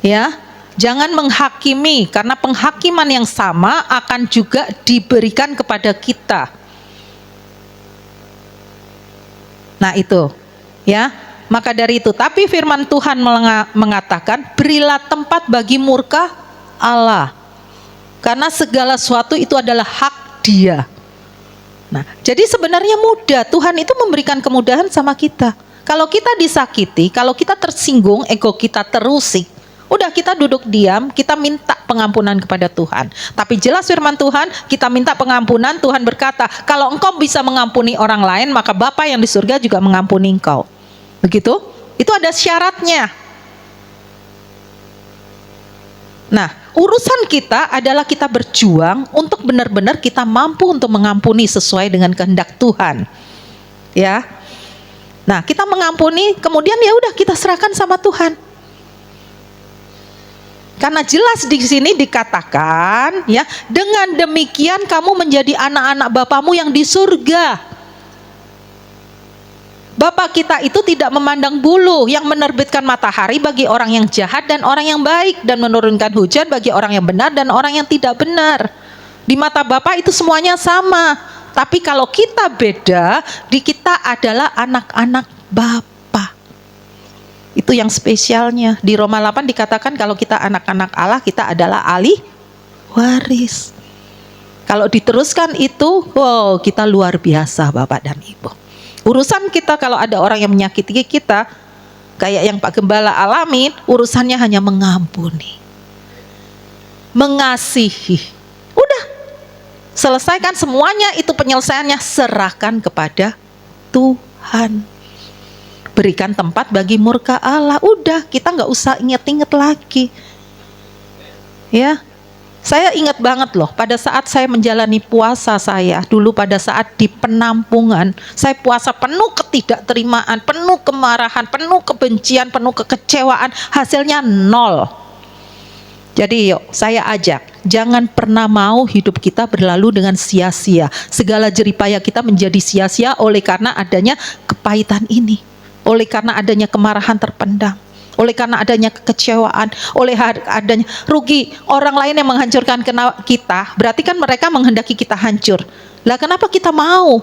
Ya. Jangan menghakimi, karena penghakiman yang sama akan juga diberikan kepada kita. Nah itu, ya. Maka dari itu, tapi firman Tuhan mengatakan, berilah tempat bagi murka Allah. Karena segala sesuatu itu adalah hak Dia. Nah, jadi sebenarnya mudah, Tuhan itu memberikan kemudahan sama kita. Kalau kita disakiti, kalau kita tersinggung, ego kita terusik, udah kita duduk diam, kita minta pengampunan kepada Tuhan. Tapi jelas firman Tuhan, kita minta pengampunan, Tuhan berkata, kalau engkau bisa mengampuni orang lain, maka Bapa yang di surga juga mengampuni engkau. Begitu? Itu ada syaratnya. Nah, urusan kita adalah kita berjuang untuk benar-benar kita mampu untuk mengampuni sesuai dengan kehendak Tuhan. Ya. Nah, kita mengampuni, kemudian ya udah kita serahkan sama Tuhan. Karena jelas di sini dikatakan, ya, dengan demikian kamu menjadi anak-anak Bapamu yang di surga. Bapa kita itu tidak memandang bulu, yang menerbitkan matahari bagi orang yang jahat dan orang yang baik, dan menurunkan hujan bagi orang yang benar dan orang yang tidak benar. Di mata Bapa itu semuanya sama. Tapi kalau kita beda, di kita adalah anak-anak Bapa. Itu yang spesialnya. Di Roma 8 dikatakan kalau kita anak-anak Allah, kita adalah ahli waris. Kalau diteruskan itu, wow, kita luar biasa Bapak dan Ibu. Urusan kita kalau ada orang yang menyakiti kita, kayak yang Pak Gembala alamin, urusannya hanya mengampuni, mengasihi. Udah, selesaikan semuanya, itu penyelesaiannya, serahkan kepada Tuhan. Berikan tempat bagi murka Allah. Udah, kita nggak usah inget-inget lagi. Ya, saya ingat banget loh, pada saat saya menjalani puasa saya, dulu pada saat di penampungan, saya puasa penuh ketidakterimaan, penuh kemarahan, penuh kebencian, penuh kekecewaan, hasilnya 0. Jadi yuk, saya ajak, jangan pernah mau hidup kita berlalu dengan sia-sia. Segala jeripaya kita menjadi sia-sia oleh karena adanya kepahitan ini, oleh karena adanya kemarahan terpendam, oleh karena adanya kekecewaan, oleh adanya rugi orang lain yang menghancurkan kita, berarti kan mereka menghendaki kita hancur. Lah kenapa kita mau?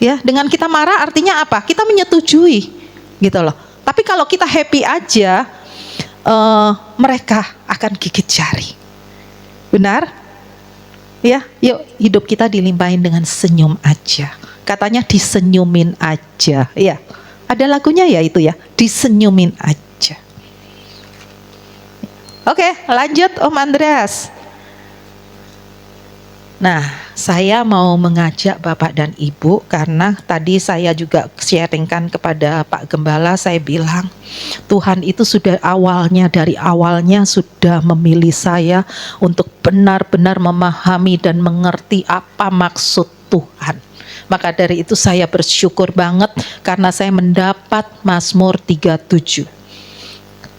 Ya, dengan kita marah artinya apa? Kita menyetujui, gitu loh. Tapi kalau kita happy aja, mereka akan gigit jari. Benar? Ya, yuk hidup kita dilimpahin dengan senyum aja. Katanya disenyumin aja, ya. Ada lagunya ya itu ya, disenyumin aja. Oke, lanjut Om Andreas. Nah, saya mau mengajak Bapak dan Ibu, karena tadi saya juga sharingkan kepada Pak Gembala, saya bilang Tuhan itu sudah dari awalnya sudah memilih saya untuk benar-benar memahami dan mengerti apa maksud Tuhan. Maka dari itu saya bersyukur banget karena saya mendapat Mazmur 37.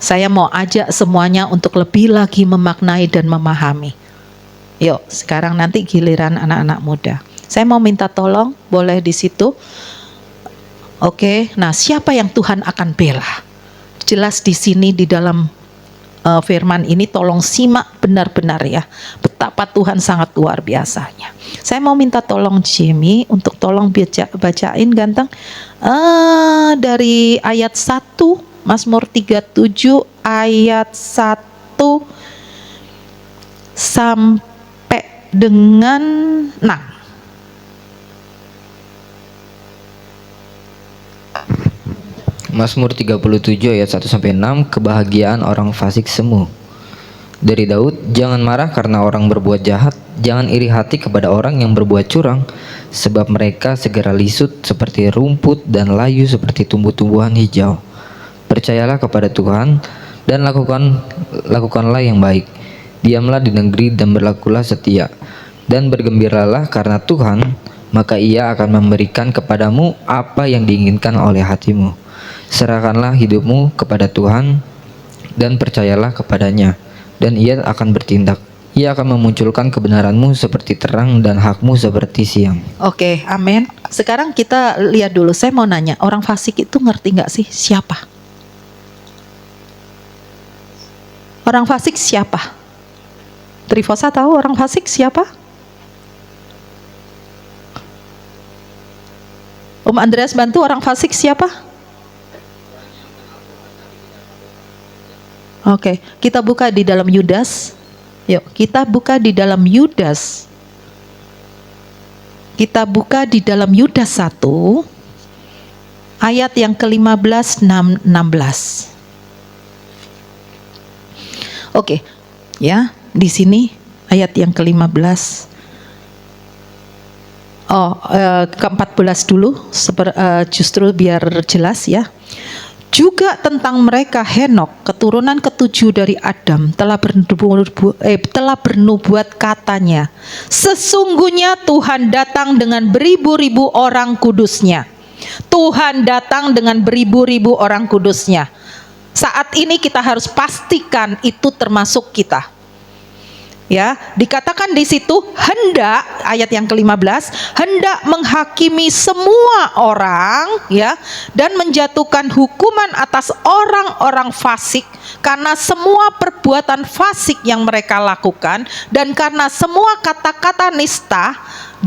Saya mau ajak semuanya untuk lebih lagi memaknai dan memahami. Yuk, sekarang nanti giliran anak-anak muda. Saya mau minta tolong, boleh di situ. Oke, nah siapa yang Tuhan akan bela? Jelas di sini di dalam firman ini, tolong simak benar-benar ya, betapa Tuhan sangat luar biasanya. Saya mau minta tolong Jimmy untuk tolong bacain ganteng dari ayat 1, Mazmur 37 ayat 1 sampai dengan 6. Mazmur 37 ayat 1 sampai 6, kebahagiaan orang fasik semu. Dari Daud, jangan marah karena orang berbuat jahat, jangan iri hati kepada orang yang berbuat curang, sebab mereka segera lisut seperti rumput dan layu seperti tumbuh-tumbuhan hijau. Percayalah kepada Tuhan dan lakukanlah yang baik. Diamlah di negeri dan berlakulah setia, dan bergembiralah karena Tuhan, maka Ia akan memberikan kepadamu apa yang diinginkan oleh hatimu. Serahkanlah hidupmu kepada Tuhan dan percayalah kepadanya, dan Ia akan bertindak. Ia akan memunculkan kebenaranmu seperti terang dan hakmu seperti siang. Oke, amin. Sekarang kita lihat dulu, saya mau nanya, orang fasik itu ngerti nggak sih siapa? Orang fasik siapa? Trifosa tahu orang fasik siapa? Om Andreas bantu, orang fasik siapa? Oke, kita buka di dalam Yudas. Yuk, kita buka di dalam Yudas. Kita buka di dalam Yudas 1 ayat yang ke-15 16. Oke. Ya, di sini ayat yang ke-15. Ke-14 dulu, justru biar jelas ya. Juga tentang mereka Henok, keturunan ke-7 dari Adam, telah bernubuat katanya, sesungguhnya Tuhan datang dengan beribu-ribu orang kudusnya. Tuhan datang dengan beribu-ribu orang kudusnya. Saat ini kita harus pastikan itu termasuk kita. Ya, dikatakan di situ hendak, ayat yang ke-15, hendak menghakimi semua orang, ya, dan menjatuhkan hukuman atas orang-orang fasik karena semua perbuatan fasik yang mereka lakukan dan karena semua kata-kata nista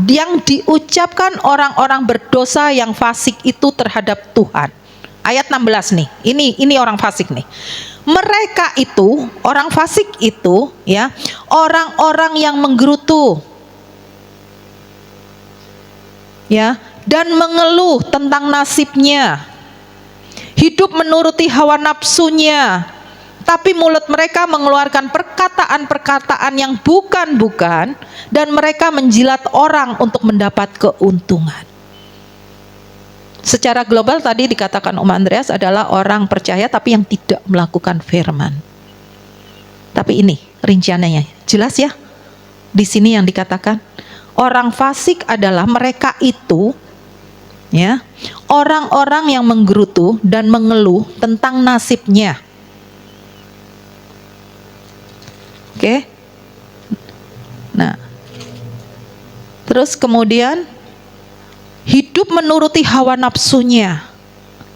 yang diucapkan orang-orang berdosa yang fasik itu terhadap Tuhan. Ayat 16 nih, ini orang fasik nih. Mereka itu, orang fasik itu, ya, orang-orang yang menggerutu, ya, dan mengeluh tentang nasibnya, hidup menuruti hawa nafsunya, tapi mulut mereka mengeluarkan perkataan-perkataan yang bukan-bukan, dan mereka menjilat orang untuk mendapat keuntungan. Secara global tadi dikatakan Om Andreas adalah orang percaya tapi yang tidak melakukan firman. Tapi ini rinciannya, jelas ya? Di sini yang dikatakan orang fasik adalah mereka itu, ya, orang-orang yang menggerutu dan mengeluh tentang nasibnya. Oke? Nah, terus kemudian hidup menuruti hawa nafsunya,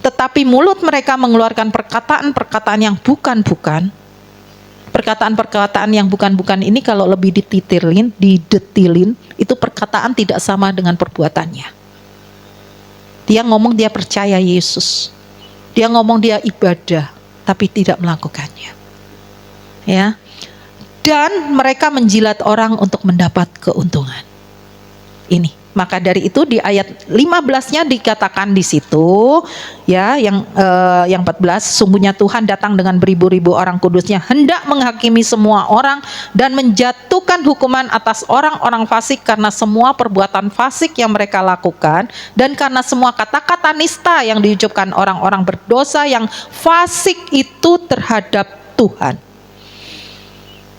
tetapi mulut mereka mengeluarkan perkataan-perkataan yang bukan-bukan. Perkataan-perkataan yang bukan-bukan ini kalau lebih didetilin, itu perkataan tidak sama dengan perbuatannya. Dia ngomong dia percaya Yesus, dia ngomong dia ibadah, tapi tidak melakukannya. Ya, dan mereka menjilat orang untuk mendapat keuntungan. Ini. Maka dari itu di ayat 15-nya dikatakan di situ, ya, yang 14, sungguhnya Tuhan datang dengan beribu-ribu orang kudusnya hendak menghakimi semua orang dan menjatuhkan hukuman atas orang-orang fasik karena semua perbuatan fasik yang mereka lakukan dan karena semua kata-kata nista yang diucapkan orang-orang berdosa yang fasik itu terhadap Tuhan.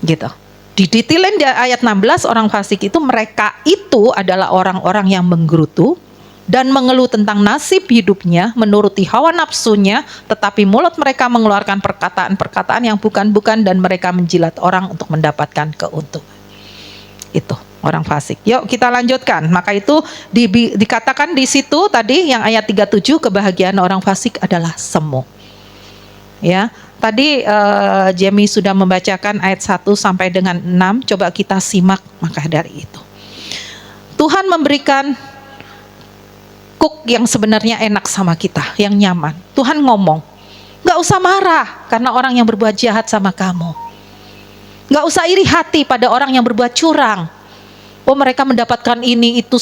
Gitu. Didetilin di ayat 16, orang fasik itu, mereka itu adalah orang-orang yang menggerutu dan mengeluh tentang nasib hidupnya, menuruti hawa nafsunya, tetapi mulut mereka mengeluarkan perkataan-perkataan yang bukan-bukan dan mereka menjilat orang untuk mendapatkan keuntungan. Itu orang fasik. Yuk kita lanjutkan. Maka itu dikatakan di situ tadi yang ayat 37, kebahagiaan orang fasik adalah semu. Ya. Tadi Jamie sudah membacakan ayat 1 sampai dengan 6. Coba kita simak maka dari itu. Tuhan memberikan cook yang sebenarnya enak sama kita, yang nyaman. Tuhan ngomong, gak usah marah karena orang yang berbuat jahat sama kamu. Gak usah iri hati pada orang yang berbuat curang. Oh, mereka mendapatkan ini itu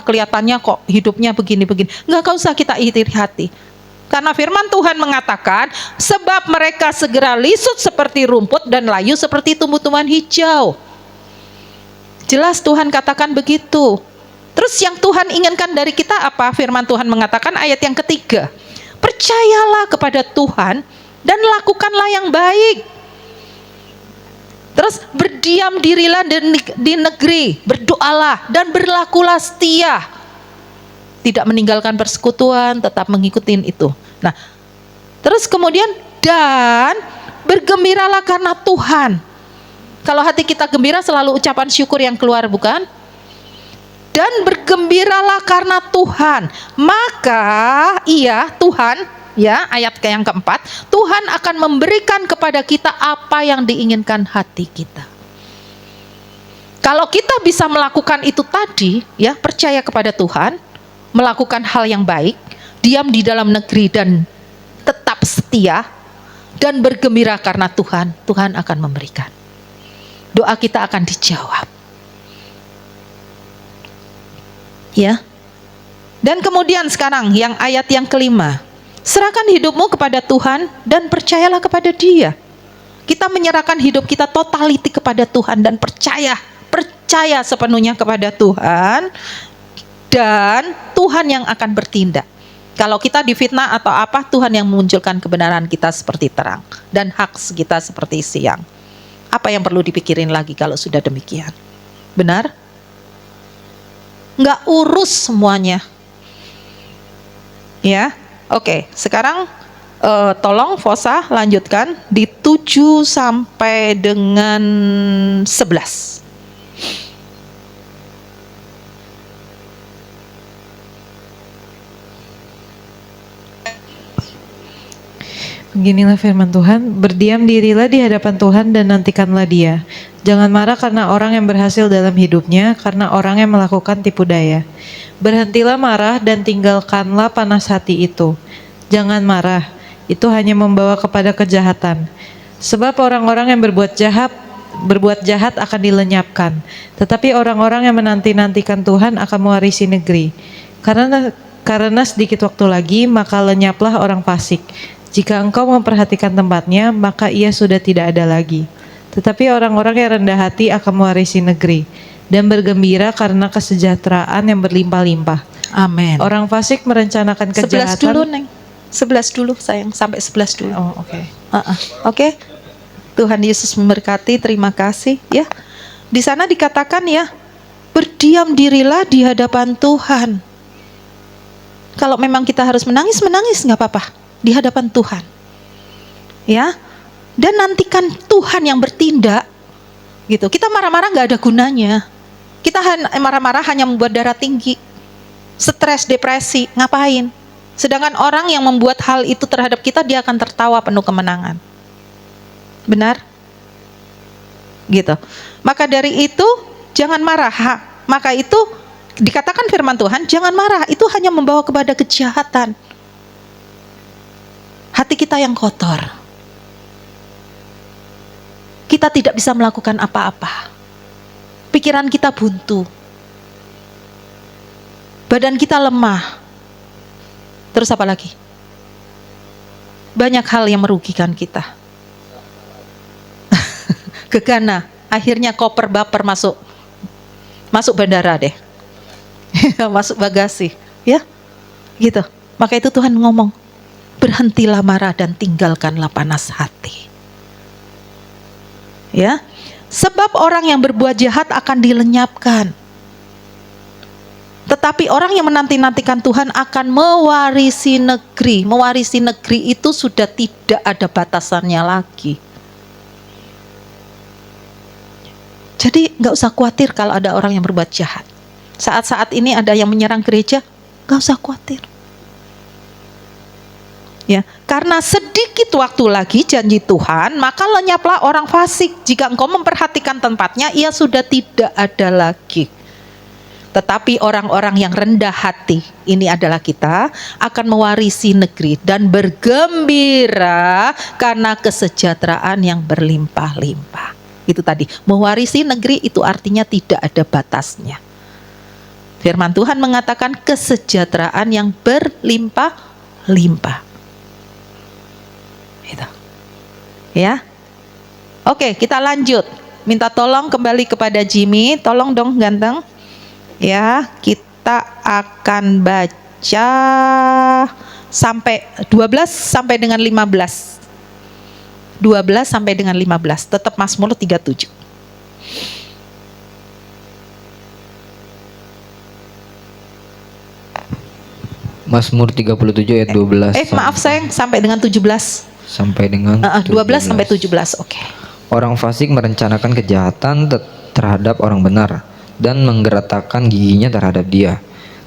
kelihatannya kok hidupnya begini-begini. Gak usah kita iri hati. Karena firman Tuhan mengatakan, sebab mereka segera lisut seperti rumput dan layu seperti tumbuh-tumbuhan hijau. Jelas Tuhan katakan begitu. Terus yang Tuhan inginkan dari kita apa? Firman Tuhan mengatakan ayat yang ketiga, percayalah kepada Tuhan dan lakukanlah yang baik. Terus berdiam dirilah di negeri, berdoalah dan berlakulah setia. Tidak meninggalkan persekutuan, tetap mengikuti itu. Nah, terus kemudian dan bergembiralah karena Tuhan. Kalau hati kita gembira selalu ucapan syukur yang keluar, bukan? Dan bergembiralah karena Tuhan. Maka Tuhan, ya, ayat yang keempat, Tuhan akan memberikan kepada kita apa yang diinginkan hati kita. Kalau kita bisa melakukan itu tadi, ya, percaya kepada Tuhan, melakukan hal yang baik, diam di dalam negeri dan tetap setia dan bergembira karena Tuhan, Tuhan akan memberikan. Doa kita akan dijawab. Ya. Dan kemudian sekarang yang ayat yang kelima, serahkan hidupmu kepada Tuhan dan percayalah kepada Dia. Kita menyerahkan hidup kita totality kepada Tuhan dan percaya sepenuhnya kepada Tuhan. Dan Tuhan yang akan bertindak. Kalau kita difitnah atau apa, Tuhan yang memunculkan kebenaran kita seperti terang dan hak kita seperti siang. Apa yang perlu dipikirin lagi kalau sudah demikian? Benar? Nggak urus semuanya. Ya, oke. Sekarang Tolong Fosa lanjutkan di 7 sampai dengan 11. Beginilah firman Tuhan, berdiam dirilah di hadapan Tuhan dan nantikanlah Dia. Jangan marah karena orang yang berhasil dalam hidupnya, karena orang yang melakukan tipu daya. Berhentilah marah dan tinggalkanlah panas hati itu. Jangan marah, itu hanya membawa kepada kejahatan. Sebab orang-orang yang berbuat jahat akan dilenyapkan. Tetapi orang-orang yang menanti-nantikan Tuhan akan mewarisi negeri. Karena sedikit waktu lagi, maka lenyaplah orang fasik. Jika engkau memperhatikan tempatnya, maka ia sudah tidak ada lagi. Tetapi orang-orang yang rendah hati akan mewarisi negeri dan bergembira karena kesejahteraan yang berlimpah-limpah. Amin. Orang fasik merencanakan 11 kejahatan. dulu, Neng. 11 dulu sayang, sampai 11 dulu. Oh, oke. Oke. Tuhan Yesus memberkati, terima kasih ya. Di sana dikatakan ya, berdiam dirilah di hadapan Tuhan. Kalau memang kita harus menangis nggak apa-apa di hadapan Tuhan. Ya. Dan nantikan Tuhan yang bertindak. Gitu. Kita marah-marah nggak ada gunanya. Kita marah-marah hanya membuat darah tinggi, stres, depresi, ngapain? Sedangkan orang yang membuat hal itu terhadap kita, dia akan tertawa penuh kemenangan. Benar? Gitu. Maka dari itu jangan marah. Maka itu dikatakan firman Tuhan, jangan marah, itu hanya membawa kepada kejahatan. Hati kita yang kotor. Kita tidak bisa melakukan apa-apa. Pikiran kita buntu. Badan kita lemah. Terus apa lagi? Banyak hal yang merugikan kita. Gegana, akhirnya koper baper masuk bandara deh. Masuk bagasi, ya. Gitu. Maka itu Tuhan ngomong, berhentilah marah dan tinggalkanlah panas hati. Ya. Sebab orang yang berbuat jahat akan dilenyapkan. Tetapi orang yang menanti-nantikan Tuhan akan mewarisi negeri. Mewarisi negeri itu sudah tidak ada batasannya lagi. Jadi nggak usah khawatir kalau ada orang yang berbuat jahat. Saat-saat ini ada yang menyerang gereja, nggak usah khawatir. Ya, karena sedikit waktu lagi janji Tuhan, maka lenyaplah orang fasik. Jika engkau memperhatikan tempatnya, ia sudah tidak ada lagi. Tetapi orang-orang yang rendah hati, ini adalah kita, akan mewarisi negeri dan bergembira karena kesejahteraan yang berlimpah-limpah. Itu tadi, mewarisi negeri itu artinya tidak ada batasnya. Firman Tuhan mengatakan kesejahteraan yang berlimpah-limpah. Gitu. Ya. Oke, kita lanjut. Minta tolong kembali kepada Jimmy. Tolong dong ganteng. Ya, kita akan baca sampai 12 sampai dengan 15. 12 sampai dengan 15. Tetap Mazmur 37. Mazmur 37 ayat 12. Maaf sayang, sampai dengan 17. Sampai dengan 12 sampai 17. Oke. Orang fasik merencanakan kejahatan terhadap orang benar dan menggeretakkan giginya terhadap dia.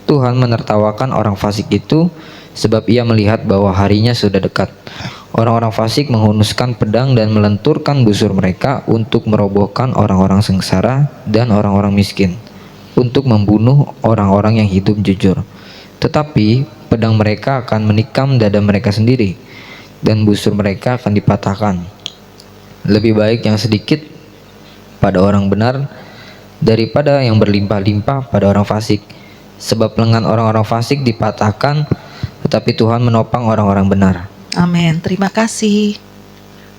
Tuhan menertawakan orang fasik itu sebab ia melihat bahwa harinya sudah dekat. Orang-orang fasik menghunuskan pedang dan melenturkan busur mereka untuk merobohkan orang-orang sengsara dan orang-orang miskin, untuk membunuh orang-orang yang hidup jujur. Tetapi pedang mereka akan menikam dada mereka sendiri, dan busur mereka akan dipatahkan. Lebih baik yang sedikit pada orang benar daripada yang berlimpah-limpah pada orang fasik. Sebab lengan orang-orang fasik dipatahkan, tetapi Tuhan menopang orang-orang benar. Amin. Terima kasih.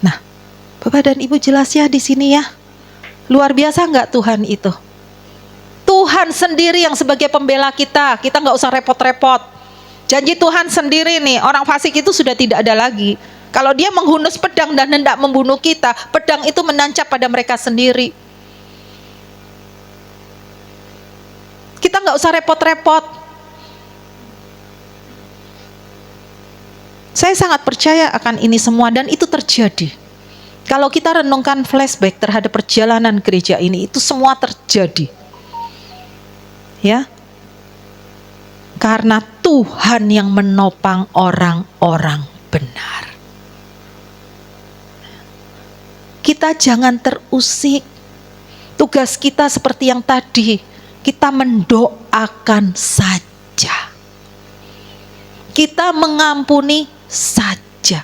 Nah, Bapak dan Ibu jelas ya di sini ya. Luar biasa nggak Tuhan itu? Tuhan sendiri yang sebagai pembela kita. Kita nggak usah repot-repot. Janji Tuhan sendiri nih, orang fasik itu sudah tidak ada lagi. Kalau dia menghunus pedang dan hendak membunuh kita, pedang itu menancap pada mereka sendiri. Kita nggak usah repot-repot. Saya sangat percaya akan ini semua dan itu terjadi. Kalau kita renungkan flashback terhadap perjalanan gereja ini, itu semua terjadi. Ya. Karena Tuhan yang menopang orang-orang benar. Kita jangan terusik. Tugas kita seperti yang tadi, kita mendoakan saja. Kita mengampuni saja.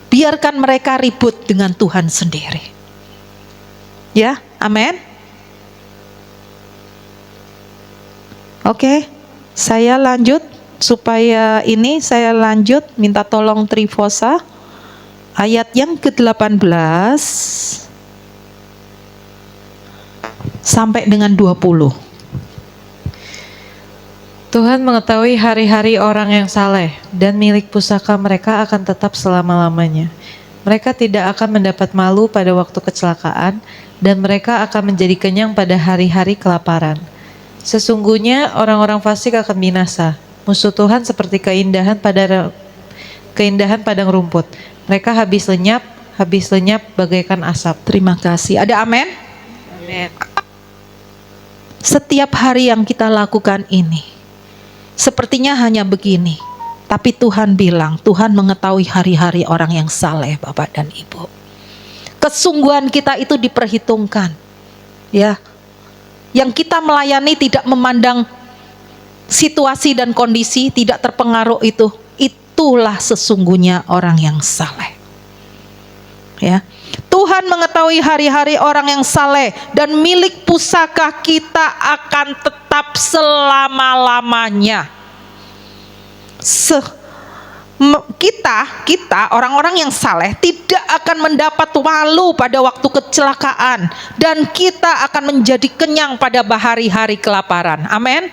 Biarkan mereka ribut dengan Tuhan sendiri. Ya, amin. Oke, saya lanjut supaya ini saya lanjut minta tolong Trifosa ayat yang ke-18 sampai dengan 20. Tuhan mengetahui hari-hari orang yang saleh dan milik pusaka mereka akan tetap selama-lamanya. Mereka tidak akan mendapat malu pada waktu kecelakaan dan mereka akan menjadi kenyang pada hari-hari kelaparan. Sesungguhnya orang-orang fasik akan binasa. Musuh Tuhan seperti keindahan padang rumput. Mereka habis lenyap bagaikan asap. Terima kasih. Ada amin? Amin. Setiap hari yang kita lakukan ini sepertinya hanya begini, tapi Tuhan bilang, Tuhan mengetahui hari-hari orang yang saleh, Bapak dan Ibu. Kesungguhan kita itu diperhitungkan, ya. Yang kita melayani tidak memandang situasi dan kondisi, tidak terpengaruh itu. Itulah sesungguhnya orang yang saleh. Ya. Tuhan mengetahui hari-hari orang yang saleh dan milik pusaka kita akan tetap selama-lamanya. Kita orang-orang yang saleh tidak akan mendapat malu pada waktu kecelakaan dan kita akan menjadi kenyang pada hari-hari kelaparan. Amin.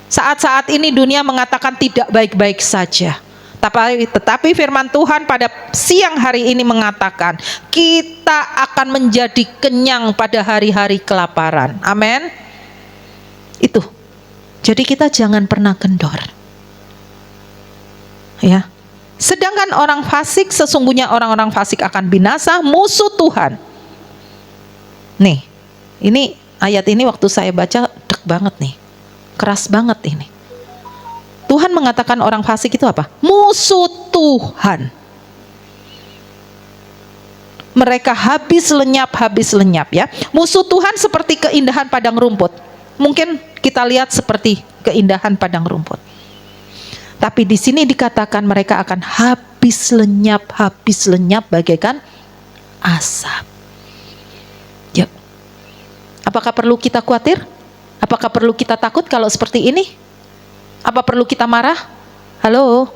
Saat-saat ini dunia mengatakan tidak baik-baik saja. Tetapi firman Tuhan pada siang hari ini mengatakan kita akan menjadi kenyang pada hari-hari kelaparan. Amin. Itu. Jadi kita jangan pernah kendor. Ya. Sedangkan orang fasik, sesungguhnya orang-orang fasik akan binasa, musuh Tuhan. Nih, ini ayat ini waktu saya baca deg banget nih. Keras banget ini. Tuhan mengatakan orang fasik itu apa? Musuh Tuhan. Mereka habis lenyap ya. Musuh Tuhan seperti keindahan padang rumput. Mungkin kita lihat seperti keindahan padang rumput. Tapi di sini dikatakan mereka akan habis lenyap bagaikan asap. Yuk. Apakah perlu kita khawatir? Apakah perlu kita takut kalau seperti ini? Apa perlu kita marah? Halo?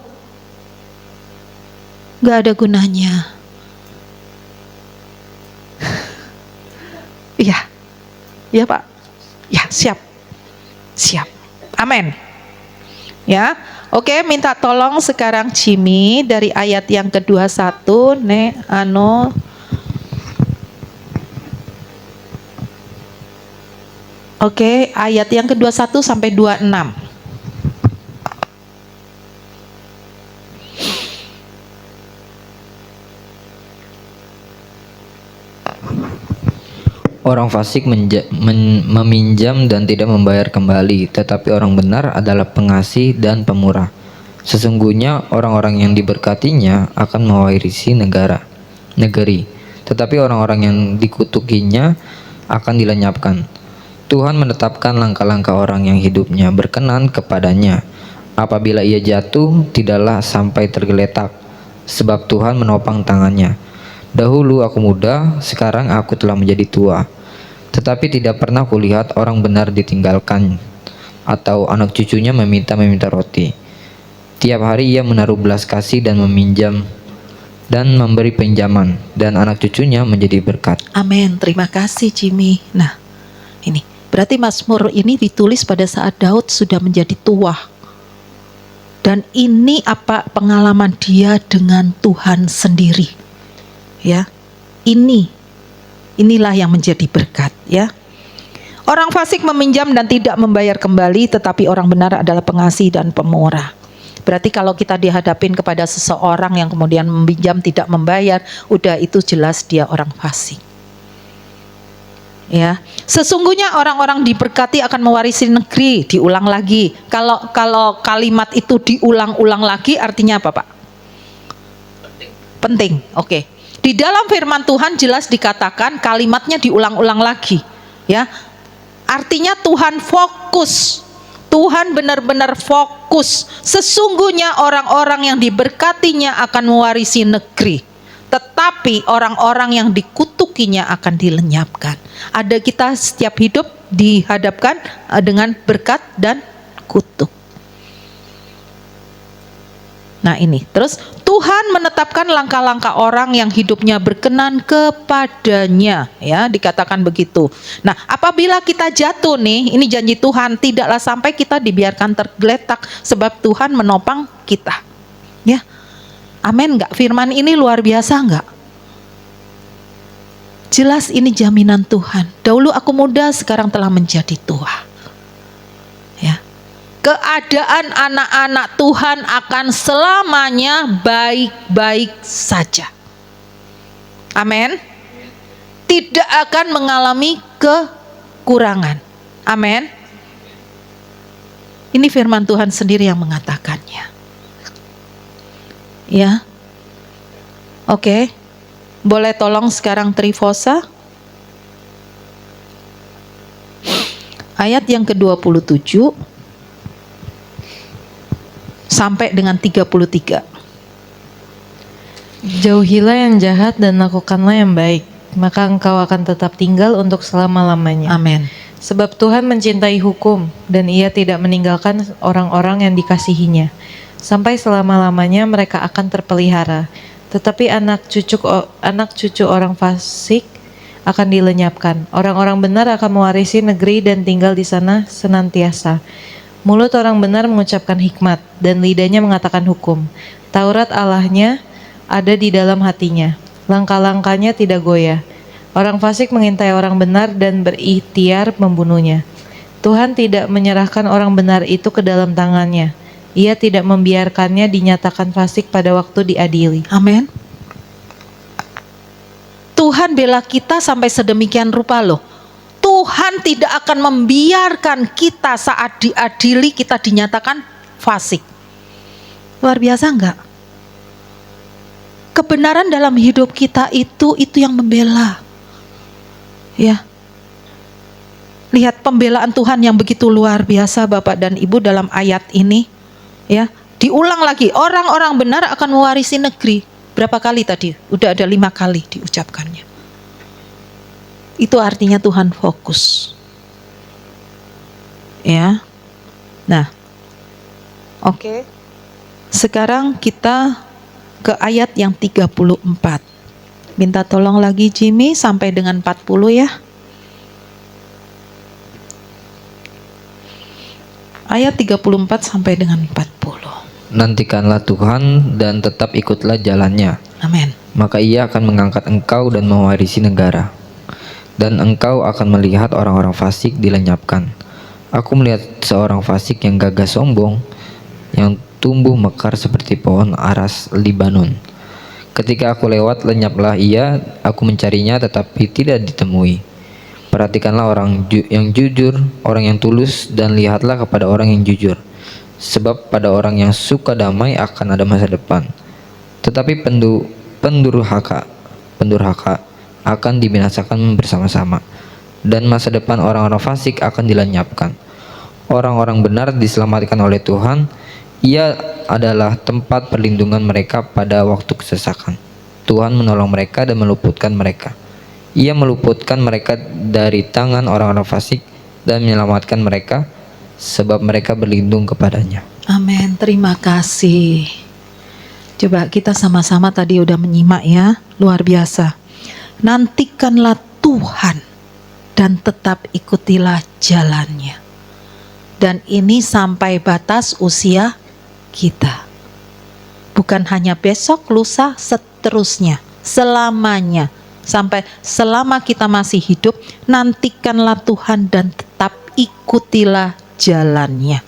Gak ada gunanya. Iya. Iya Pak. Ya siap. Amin. Ya. Oke, minta tolong sekarang Jimmy dari ayat yang ke-21 Oke, ayat yang ke-21 sampai 26. Orang fasik meminjam dan tidak membayar kembali, tetapi orang benar adalah pengasih dan pemurah. Sesungguhnya orang-orang yang diberkatinya akan mewarisi negeri, tetapi orang-orang yang dikutukinya akan dilenyapkan. Tuhan menetapkan langkah-langkah orang yang hidupnya berkenan kepadanya. Apabila ia jatuh, tidaklah sampai tergeletak, sebab Tuhan menopang tangannya. Dahulu aku muda, sekarang aku telah menjadi tua. Tetapi tidak pernah kulihat orang benar ditinggalkan, atau anak cucunya meminta roti. Tiap hari ia menaruh belas kasih dan meminjam dan memberi pinjaman, dan anak cucunya menjadi berkat. Amin. Terima kasih Jimmy. Nah, ini berarti Mazmur ini ditulis pada saat Daud sudah menjadi tua. Dan ini apa pengalaman dia dengan Tuhan sendiri. Ya. Inilah yang menjadi berkat, ya. Orang fasik meminjam dan tidak membayar kembali, tetapi orang benar adalah pengasih dan pemurah. Berarti kalau kita dihadapin kepada seseorang yang kemudian meminjam tidak membayar, udah itu jelas dia orang fasik. Ya, sesungguhnya orang-orang diberkati akan mewarisi negeri. Diulang lagi. Kalau kalimat itu diulang-ulang lagi, artinya apa, Pak? Penting. Oke. Di dalam firman Tuhan jelas dikatakan kalimatnya diulang-ulang lagi. Ya, artinya Tuhan fokus. Tuhan benar-benar fokus. Sesungguhnya orang-orang yang diberkatinya akan mewarisi negeri. Tetapi orang-orang yang dikutukinya akan dilenyapkan. Ada kita setiap hidup dihadapkan dengan berkat dan kutuk. Nah ini, terus Tuhan menetapkan langkah-langkah orang yang hidupnya berkenan kepadanya, ya dikatakan begitu. Nah apabila kita jatuh nih, ini janji Tuhan, tidaklah sampai kita dibiarkan tergeletak sebab Tuhan menopang kita. Ya. Amin enggak? Firman ini luar biasa enggak? Jelas ini jaminan Tuhan. Dahulu aku muda, sekarang telah menjadi tua. Ya. Keadaan anak-anak Tuhan akan selamanya baik-baik saja. Amin. Tidak akan mengalami kekurangan. Amin. Ini firman Tuhan sendiri yang mengatakannya. Ya, oke. Boleh tolong sekarang Trifosa ayat yang ke-27 sampai dengan 33. Jauhilah yang jahat dan lakukanlah yang baik, maka engkau akan tetap tinggal untuk selama-lamanya. Amin. Sebab Tuhan mencintai hukum dan Ia tidak meninggalkan orang-orang yang dikasihinya. Sampai selama-lamanya mereka akan terpelihara. Tetapi anak cucu orang fasik akan dilenyapkan. Orang-orang benar akan mewarisi negeri dan tinggal di sana senantiasa. Mulut orang benar mengucapkan hikmat dan lidahnya mengatakan hukum. Taurat Allahnya ada di dalam hatinya. Langkah-langkahnya tidak goyah. Orang fasik mengintai orang benar dan berikhtiar membunuhnya. Tuhan tidak menyerahkan orang benar itu ke dalam tangannya. Ia tidak membiarkannya dinyatakan fasik pada waktu diadili. Amin. Tuhan bela kita sampai sedemikian rupa loh. Tuhan tidak akan membiarkan kita saat diadili kita dinyatakan fasik. Luar biasa enggak? Kebenaran dalam hidup kita itu yang membela. Ya. Lihat pembelaan Tuhan yang begitu luar biasa Bapak dan Ibu dalam ayat ini. Ya, diulang lagi, orang-orang benar akan mewarisi negeri. Berapa kali tadi? Udah ada 5 kali diucapkannya. Itu artinya Tuhan fokus. Ya. Nah. Oke. Sekarang kita ke ayat yang 34. Minta tolong lagi Jimmy sampai dengan 40 ya. Ayat 34 sampai dengan 40. Nantikanlah Tuhan dan tetap ikutlah jalannya. Amin. Maka Ia akan mengangkat engkau dan mewarisi negara. Dan engkau akan melihat orang-orang fasik dilenyapkan. Aku melihat seorang fasik yang gagah sombong, yang tumbuh mekar seperti pohon aras Libanon. Ketika aku lewat, lenyaplah ia, aku mencarinya tetapi tidak ditemui. Perhatikanlah orang yang jujur, orang yang tulus, dan lihatlah kepada orang yang jujur. Sebab pada orang yang suka damai akan ada masa depan. Tetapi pendurhaka akan dibinasakan bersama-sama. Dan masa depan orang-orang fasik akan dilenyapkan. Orang-orang benar diselamatkan oleh Tuhan. Ia adalah tempat perlindungan mereka pada waktu kesesakan. Tuhan menolong mereka dan meluputkan mereka. Ia meluputkan mereka dari tangan orang-orang fasik dan menyelamatkan mereka sebab mereka berlindung kepadanya. Amin. Terima kasih. Coba kita sama-sama tadi udah menyimak ya, luar biasa. Nantikanlah Tuhan dan tetap ikutilah jalannya. Dan ini sampai batas usia kita. Bukan hanya besok, lusa, seterusnya, selamanya. Sampai selama kita masih hidup, nantikanlah Tuhan dan tetap ikutilah jalannya.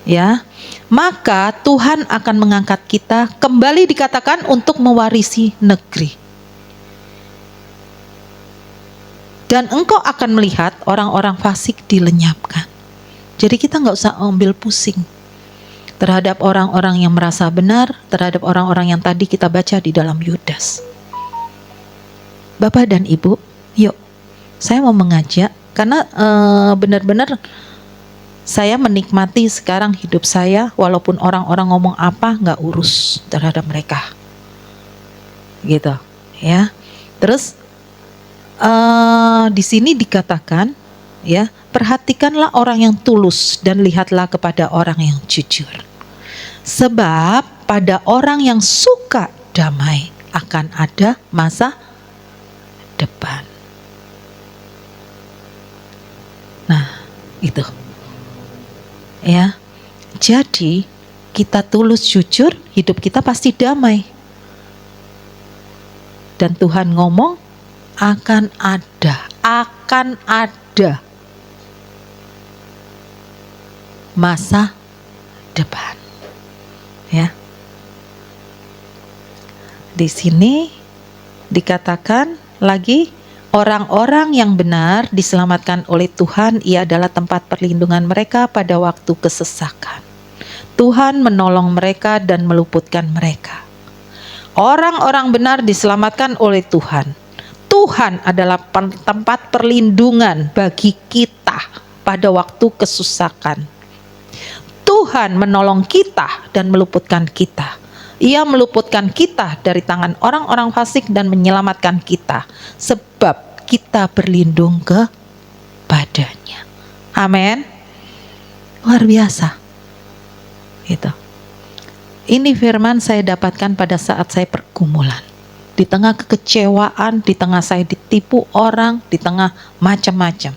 Ya, maka Tuhan akan mengangkat kita kembali, dikatakan, untuk mewarisi negeri. Dan engkau akan melihat orang-orang fasik dilenyapkan. Jadi kita nggak usah ambil pusing terhadap orang-orang yang merasa benar, terhadap orang-orang yang tadi kita baca di dalam Yudas. Bapak dan Ibu, yuk, saya mau mengajak, karena benar-benar saya menikmati sekarang hidup saya, walaupun orang-orang ngomong apa, nggak urus terhadap mereka, gitu, ya. Terus di sini dikatakan, ya, perhatikanlah orang yang tulus dan lihatlah kepada orang yang jujur, sebab pada orang yang suka damai akan ada masa depan. Nah, itu. Ya, jadi kita tulus jujur, hidup kita pasti damai. Dan Tuhan ngomong akan ada masa depan. Ya. Di sini dikatakan lagi, orang-orang yang benar diselamatkan oleh Tuhan, ia adalah tempat perlindungan mereka pada waktu kesesakan. Tuhan menolong mereka dan meluputkan mereka. Orang-orang benar diselamatkan oleh Tuhan. Tuhan adalah tempat perlindungan bagi kita pada waktu kesusahan. Tuhan menolong kita dan meluputkan kita. Ia meluputkan kita dari tangan orang-orang fasik dan menyelamatkan kita, sebab kita berlindung kepadanya. Amin. Luar biasa. Gitu. Ini firman saya dapatkan pada saat saya pergumulan. Di tengah kekecewaan, di tengah saya ditipu orang, di tengah macam-macam.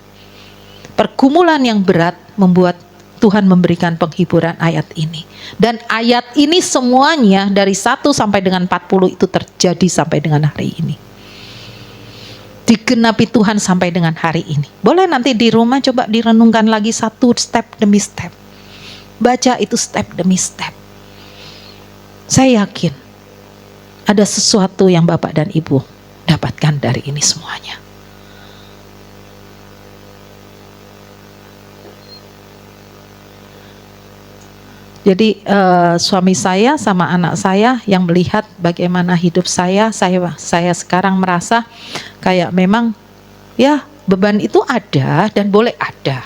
Pergumulan yang berat membuat Tuhan memberikan penghiburan ayat ini. Dan ayat ini semuanya dari 1 sampai dengan 40 itu terjadi sampai dengan hari ini. Digenapi Tuhan sampai dengan hari ini. Boleh nanti di rumah coba direnungkan lagi satu step demi step. Baca itu step demi step. Saya yakin ada sesuatu yang Bapak dan Ibu dapatkan dari ini semuanya. Jadi suami saya sama anak saya yang melihat bagaimana hidup saya sekarang merasa kayak memang ya beban itu ada dan boleh ada.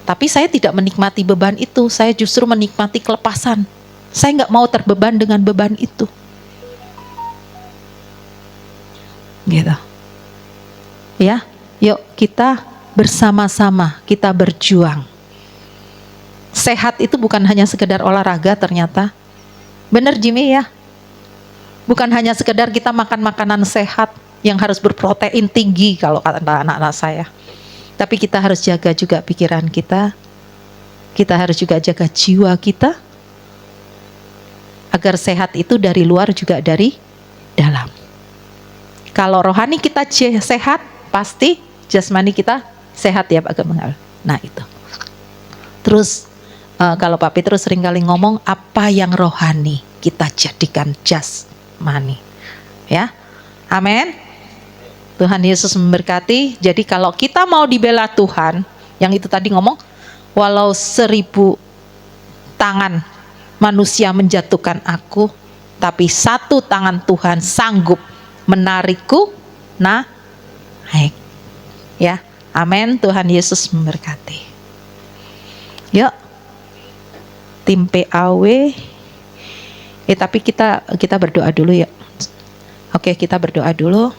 Tapi saya tidak menikmati beban itu, saya justru menikmati kelepasan. Saya nggak mau terbeban dengan beban itu. Gitu. Ya, yuk kita bersama-sama, kita berjuang. Sehat itu bukan hanya sekedar olahraga ternyata. Benar Jimmy ya? Bukan hanya sekedar kita makan makanan sehat yang harus berprotein tinggi kalau kata anak-anak saya. Tapi kita harus jaga juga pikiran kita. Kita harus juga jaga jiwa kita. Agar sehat itu dari luar juga dari dalam. Kalau rohani kita sehat, pasti jasmani kita sehat ya Pak Gemengal. Nah itu. Terus kalau Pak Petrus seringkali ngomong, apa yang rohani kita jadikan jasmani. Ya, amin. Tuhan Yesus memberkati. Jadi kalau kita mau dibela Tuhan, yang itu tadi ngomong, walau 1000 tangan manusia menjatuhkan aku, tapi 1 tangan Tuhan sanggup menarikku naik. Ya, amin. Tuhan Yesus memberkati. Yuk, tim PAW. Tapi kita berdoa dulu ya. Oke, kita berdoa dulu.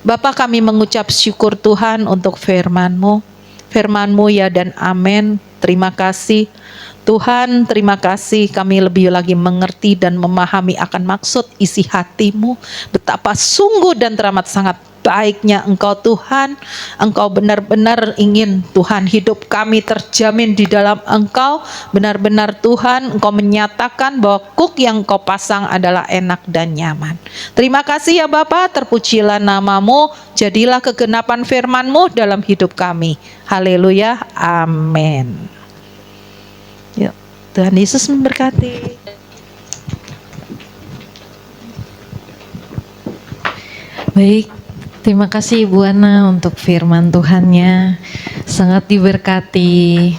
Bapa, kami mengucap syukur Tuhan untuk firman-Mu. Firman-Mu ya dan amin. Terima kasih Tuhan, terima kasih kami lebih lagi mengerti dan memahami akan maksud isi hati-Mu. Betapa sungguh dan teramat sangat baiknya Engkau Tuhan. Engkau benar-benar ingin Tuhan hidup kami terjamin di dalam Engkau. Benar-benar Tuhan Engkau menyatakan bahwa kuk yang Engkau pasang adalah enak dan nyaman. Terima kasih ya Bapa, terpujilah nama-Mu. Jadilah kegenapan firman-Mu dalam hidup kami. Haleluya, amin. Tuhan Yesus memberkati. Baik, terima kasih Ibu Ana untuk firman Tuhannya, sangat diberkati.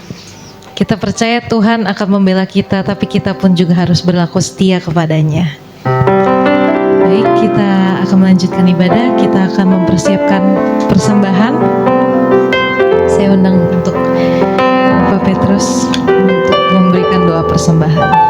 Kita percaya Tuhan akan membela kita, tapi kita pun juga harus berlaku setia kepadanya. Baik, kita akan melanjutkan ibadah, kita akan mempersiapkan persembahan. Saya undang untuk Bapak Petrus untuk memberikan doa persembahan.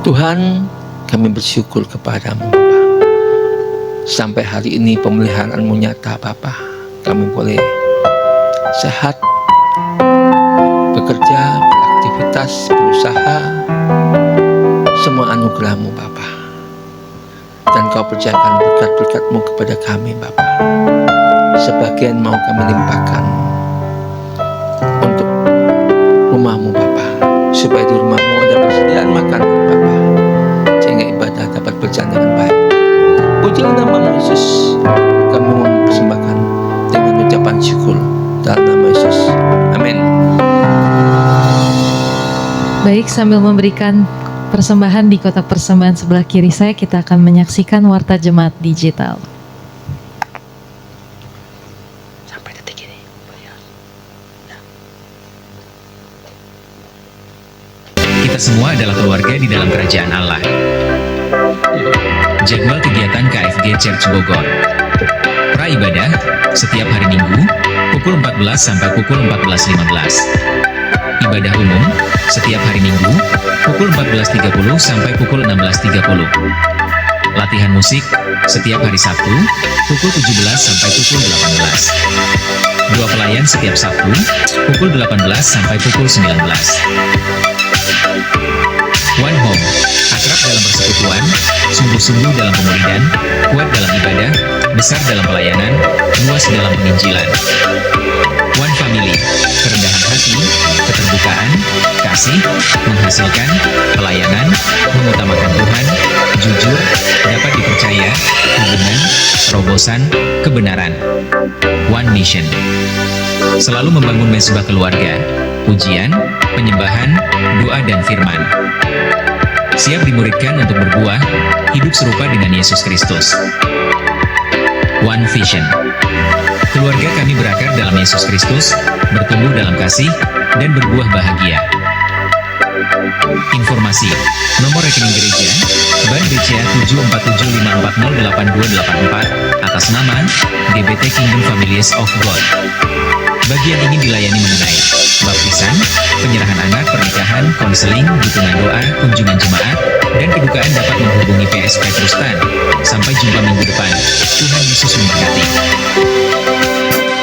Tuhan, kami bersyukur kepadamu Bapa. Sampai hari ini pemeliharaan-Mu nyata Bapa. Kami boleh sehat, bekerja, beraktivitas, berusaha. Semua anugerah-Mu Bapa. Dan Kau percayakan berkat-berkat-Mu kepada kami Bapa. Sebagian mau kami limpahkan untuk rumah-Mu Bapa, supaya di rumah-Mu ada persediaan makanan Bapa, sehingga ibadah dapat berjalan dengan baik. Pujilah nama Yesus, kami mempersembahkan dengan ucapan syukur dalam nama Yesus. Amin. Baik, sambil memberikan persembahan di kotak persembahan sebelah kiri saya, kita akan menyaksikan Warta Jemaat Digital. Kita semua adalah keluarga di dalam kerajaan Allah. Jadwal kegiatan KFG Church Bogor. Praibadah setiap hari Minggu pukul 14 sampai pukul 14.15. Ibadah umum setiap hari Minggu pukul 14.30 sampai pukul 16.30. Latihan musik setiap hari Sabtu pukul 17 sampai pukul 18. Dua pelayan setiap Sabtu pukul 18 sampai pukul 19. One Home, akrab dalam persekutuan, sungguh-sungguh dalam pemuridan, kuat dalam ibadah, besar dalam pelayanan, luas dalam penginjilan. One Family, kerendahan hati, keterbukaan, kasih, menghasilkan, pelayanan, mengutamakan Tuhan, jujur, dapat dipercaya, hubungan, terobosan, kebenaran. One Mission, selalu membangun mezbah keluarga, pujian, penyembahan, doa dan firman. Siap dimuridkan untuk berbuah, hidup serupa dengan Yesus Kristus. One Vision, keluarga kami berakar dalam Yesus Kristus, bertumbuh dalam kasih, dan berbuah bahagia. Informasi, nomor rekening gereja, Bank BCA 74754082284, atas nama GBT Kingdom Families of God. Bagi yang ingin dilayani mengenai baptisan, penyerahan anak, pernikahan, konseling, dukungan doa, kunjungan jemaat, dan kedukaan dapat menghubungi PS Petrus Tan. Sampai jumpa minggu depan. Tuhan Yesus memberkati.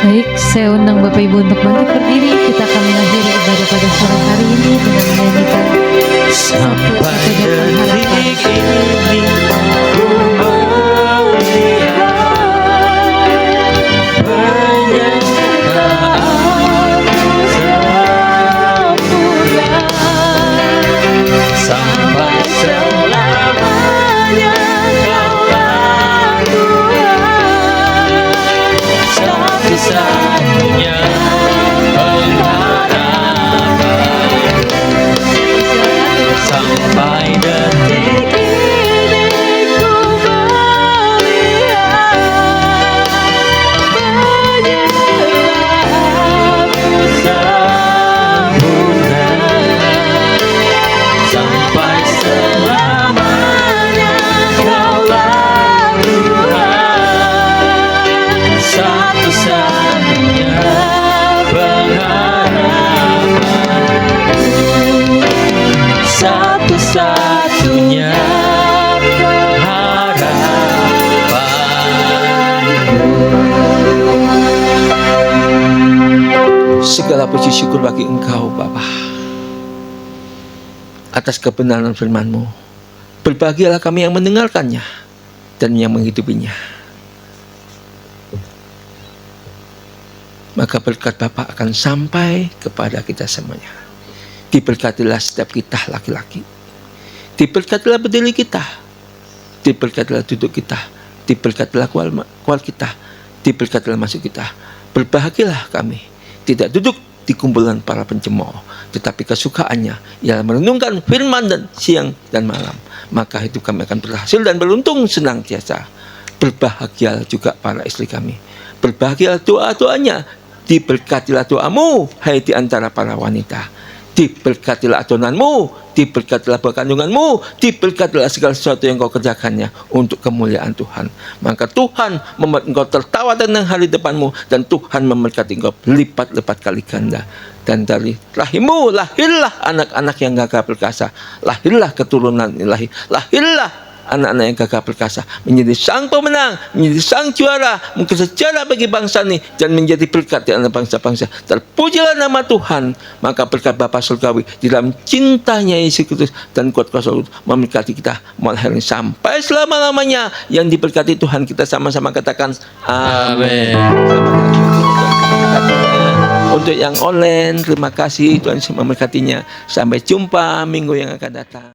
Baik, saya undang Bapak Ibu untuk bangkit berdiri. Kita akan mengakhiri ibadah pada sore hari ini dengan menyanyikan Sampai Datang Harapan. Sampai detik ini ku melihat penyerahmu sempurna, sampai selamanya Kaulah Tuhan, satu-satunya satu-satunya harapanku. Segala puji syukur bagi Engkau Bapa atas kebenaran firman-Mu. Berbahagialah kami yang mendengarkannya dan yang menghidupinya. Maka berkat Bapa akan sampai kepada kita semuanya. Diberkatilah setiap kita laki-laki. Diberkatilah berdiri kita. diberkatilah duduk kita, diberkatilah keluar kita, diberkatilah masuk kita. Berbahagialah kami, tidak duduk di kumpulan para pencemooh, tetapi kesukaannya ialah merenungkan firman dan siang dan malam. Maka hidup kami akan berhasil dan beruntung senantiasa. Berbahagialah juga para istri kami, berbahagialah doa-doanya, diberkatilah doamu, hai di antara para wanita, diberkatilah adonanmu, diberkatilah buah kandunganmu, diberkatilah segala sesuatu yang kau kerjakannya untuk kemuliaan Tuhan. Maka Tuhan membuat engkau tertawa tentang hari depanmu, dan Tuhan memberkati engkau berlipat-lipat kali ganda. Dan dari rahimmu lahirlah anak-anak yang gagah perkasa, lahirlah keturunan ilahi, lahirlah anak-anak yang gagah perkasa, menjadi sang pemenang, menjadi sang juara, mungkin sejarah bagi bangsa ini, dan menjadi berkat di antara bangsa-bangsa. Terpujilah nama Tuhan. Maka berkat Bapa Surgawi di dalam cintanya Yesus Kristus dan kuat kuasa Allah memberkati kita mulai hari ini sampai selama-lamanya. Yang diberkati Tuhan, kita sama-sama katakan amin. Untuk yang online, terima kasih Tuhan memberkatinya. Sampai jumpa minggu yang akan datang.